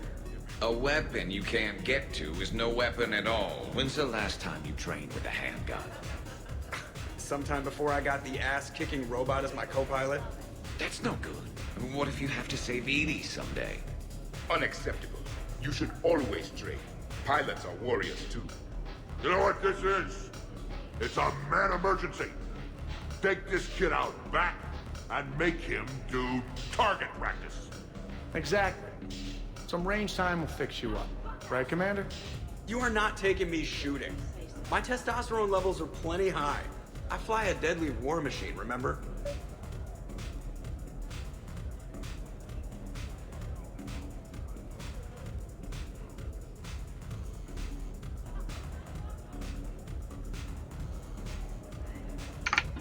A weapon you can't get to is no weapon at all. When's the last time you trained with a handgun? sometime before I got the ass-kicking robot as my co-pilot? That's no good. What if you have to save Edie someday? Unacceptable. You should always trade. Pilots are warriors too. You know what this is? It's a man emergency. Take this kid out back and make him do target practice. Exactly. Some range time will fix you up. Right, Commander? You are not taking me shooting. My testosterone levels are plenty high. I fly a deadly war machine, remember?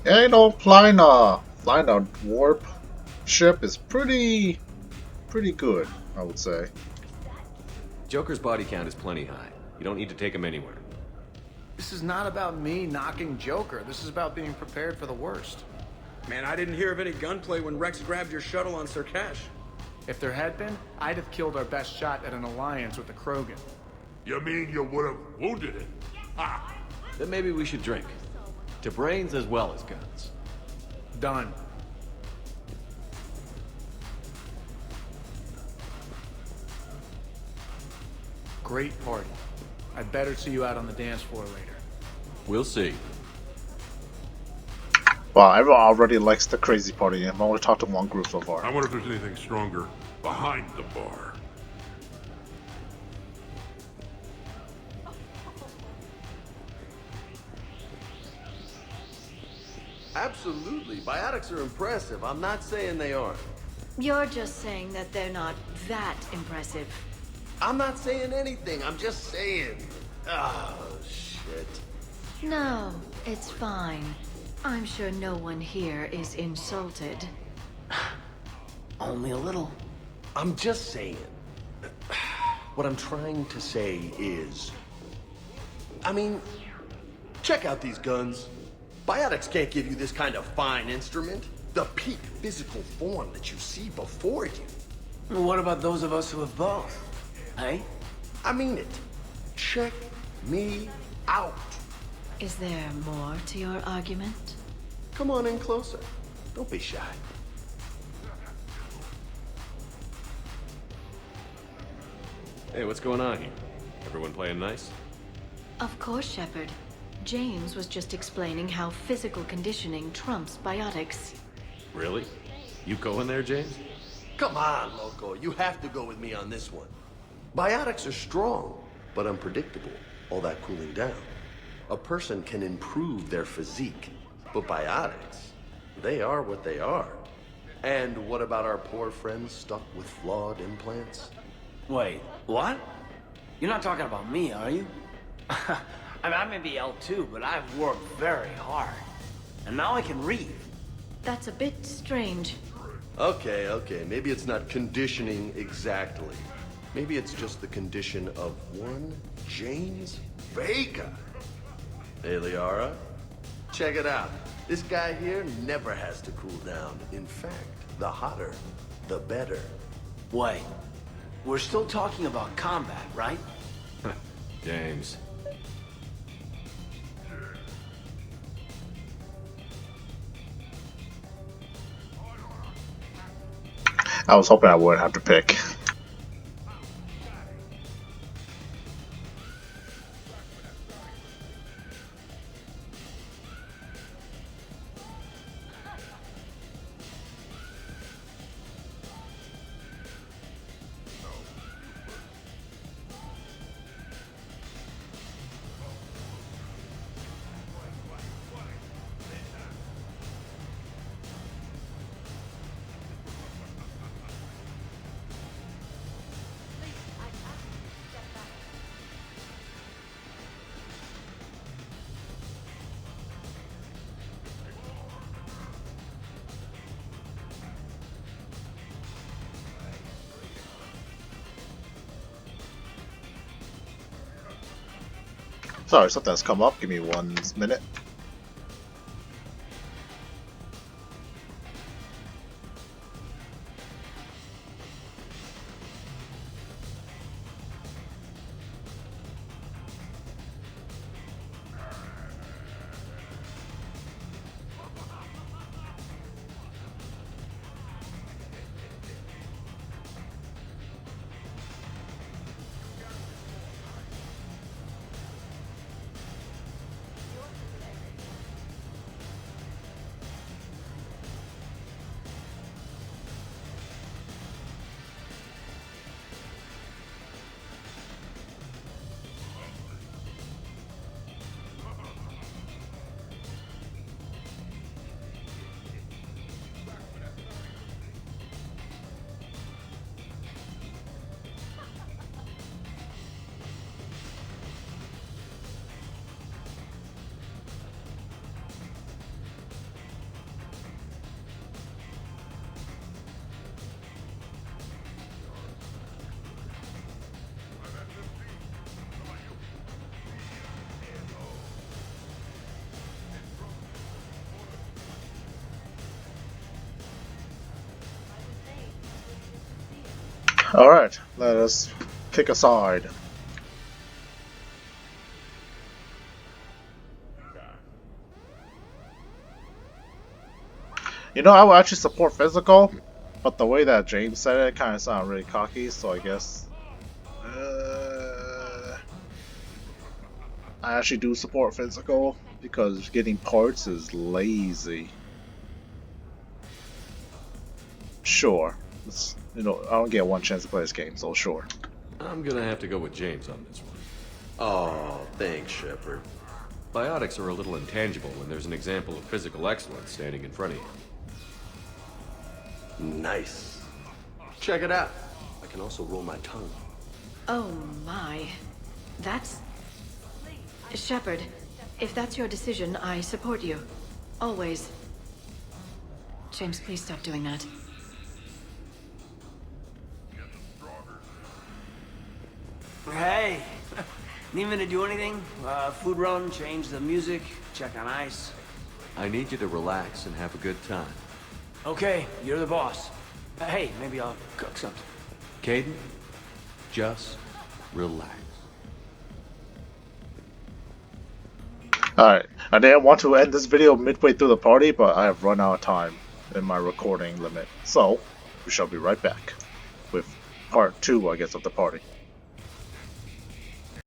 Yeah, you know, flying a warp ship is pretty good, I would say. Joker's body count is plenty high. You don't need to take him anywhere. This is not about me knocking Joker. This is about being prepared for the worst. Man, I didn't hear of any gunplay when Rex grabbed your shuttle on Surkesh. If there had been, I'd have killed our best shot at an alliance with the Krogan. You mean you would have wounded it? Ha! Then maybe we should drink. To brains as well as guns. Done. Great party. I'd better see you out on the dance floor later. We'll see. Well, everyone already likes the crazy party. I've only talked to one group so far. I wonder if there's anything stronger behind the bar. Absolutely. Biotics are impressive. I'm not saying they aren't. You're just saying that they're not that impressive. I'm not saying anything. I'm just saying. Oh, shit. No, it's fine. I'm sure no one here is insulted. Only a little. I'm just saying. What I'm trying to say is... I mean, check out these guns. Biotics can't give you this kind of fine instrument. The peak physical form that you see before you. What about those of us who have both? Hey? I mean it. Check me out. Is there more to your argument? Come on in closer. Don't be shy. Hey, what's going on here? Everyone playing nice? Of course, Shepard. James was just explaining how physical conditioning trumps biotics. Really? You going there, James? Come on, Loco. You have to go with me on this one. Biotics are strong, but unpredictable. All that cooling down. A person can improve their physique, but biotics, they are what they are. And what about our poor friends stuck with flawed implants? Wait, what? You're not talking about me, are you? I mean, I may be L2, but I've worked very hard. And now I can read. That's a bit strange. Okay. Maybe it's not conditioning exactly. Maybe it's just the condition of one James Vega. Hey, Liara, check it out. This guy here never has to cool down. In fact, the hotter, the better. Wait, we're still talking about combat, right? James. I was hoping I wouldn't have to pick. Sorry, something's come up. Give me 1 minute. Alright, let us pick a side. You know, I would actually support physical, but the way that James said it kind of sounded really cocky, so I guess I actually do support physical because getting parts is lazy. Sure, you know, I don't get one chance to play this game, so sure. I'm gonna have to go with James on this one. Oh, thanks, Shepard. Biotics are a little intangible when there's an example of physical excellence standing in front of you. Nice. Check it out. I can also roll my tongue. Oh my. That's... Shepard, if that's your decision, I support you. Always. James, please stop doing that. Hey, need me to do anything? Food run, change the music, check on ice. I need you to relax and have a good time. Okay, you're the boss. Hey, maybe I'll cook something. Kaidan, just relax. Alright, I didn't want to end this video midway through the party, but I have run out of time in my recording limit. So, we shall be right back with part 2, I guess, of the party.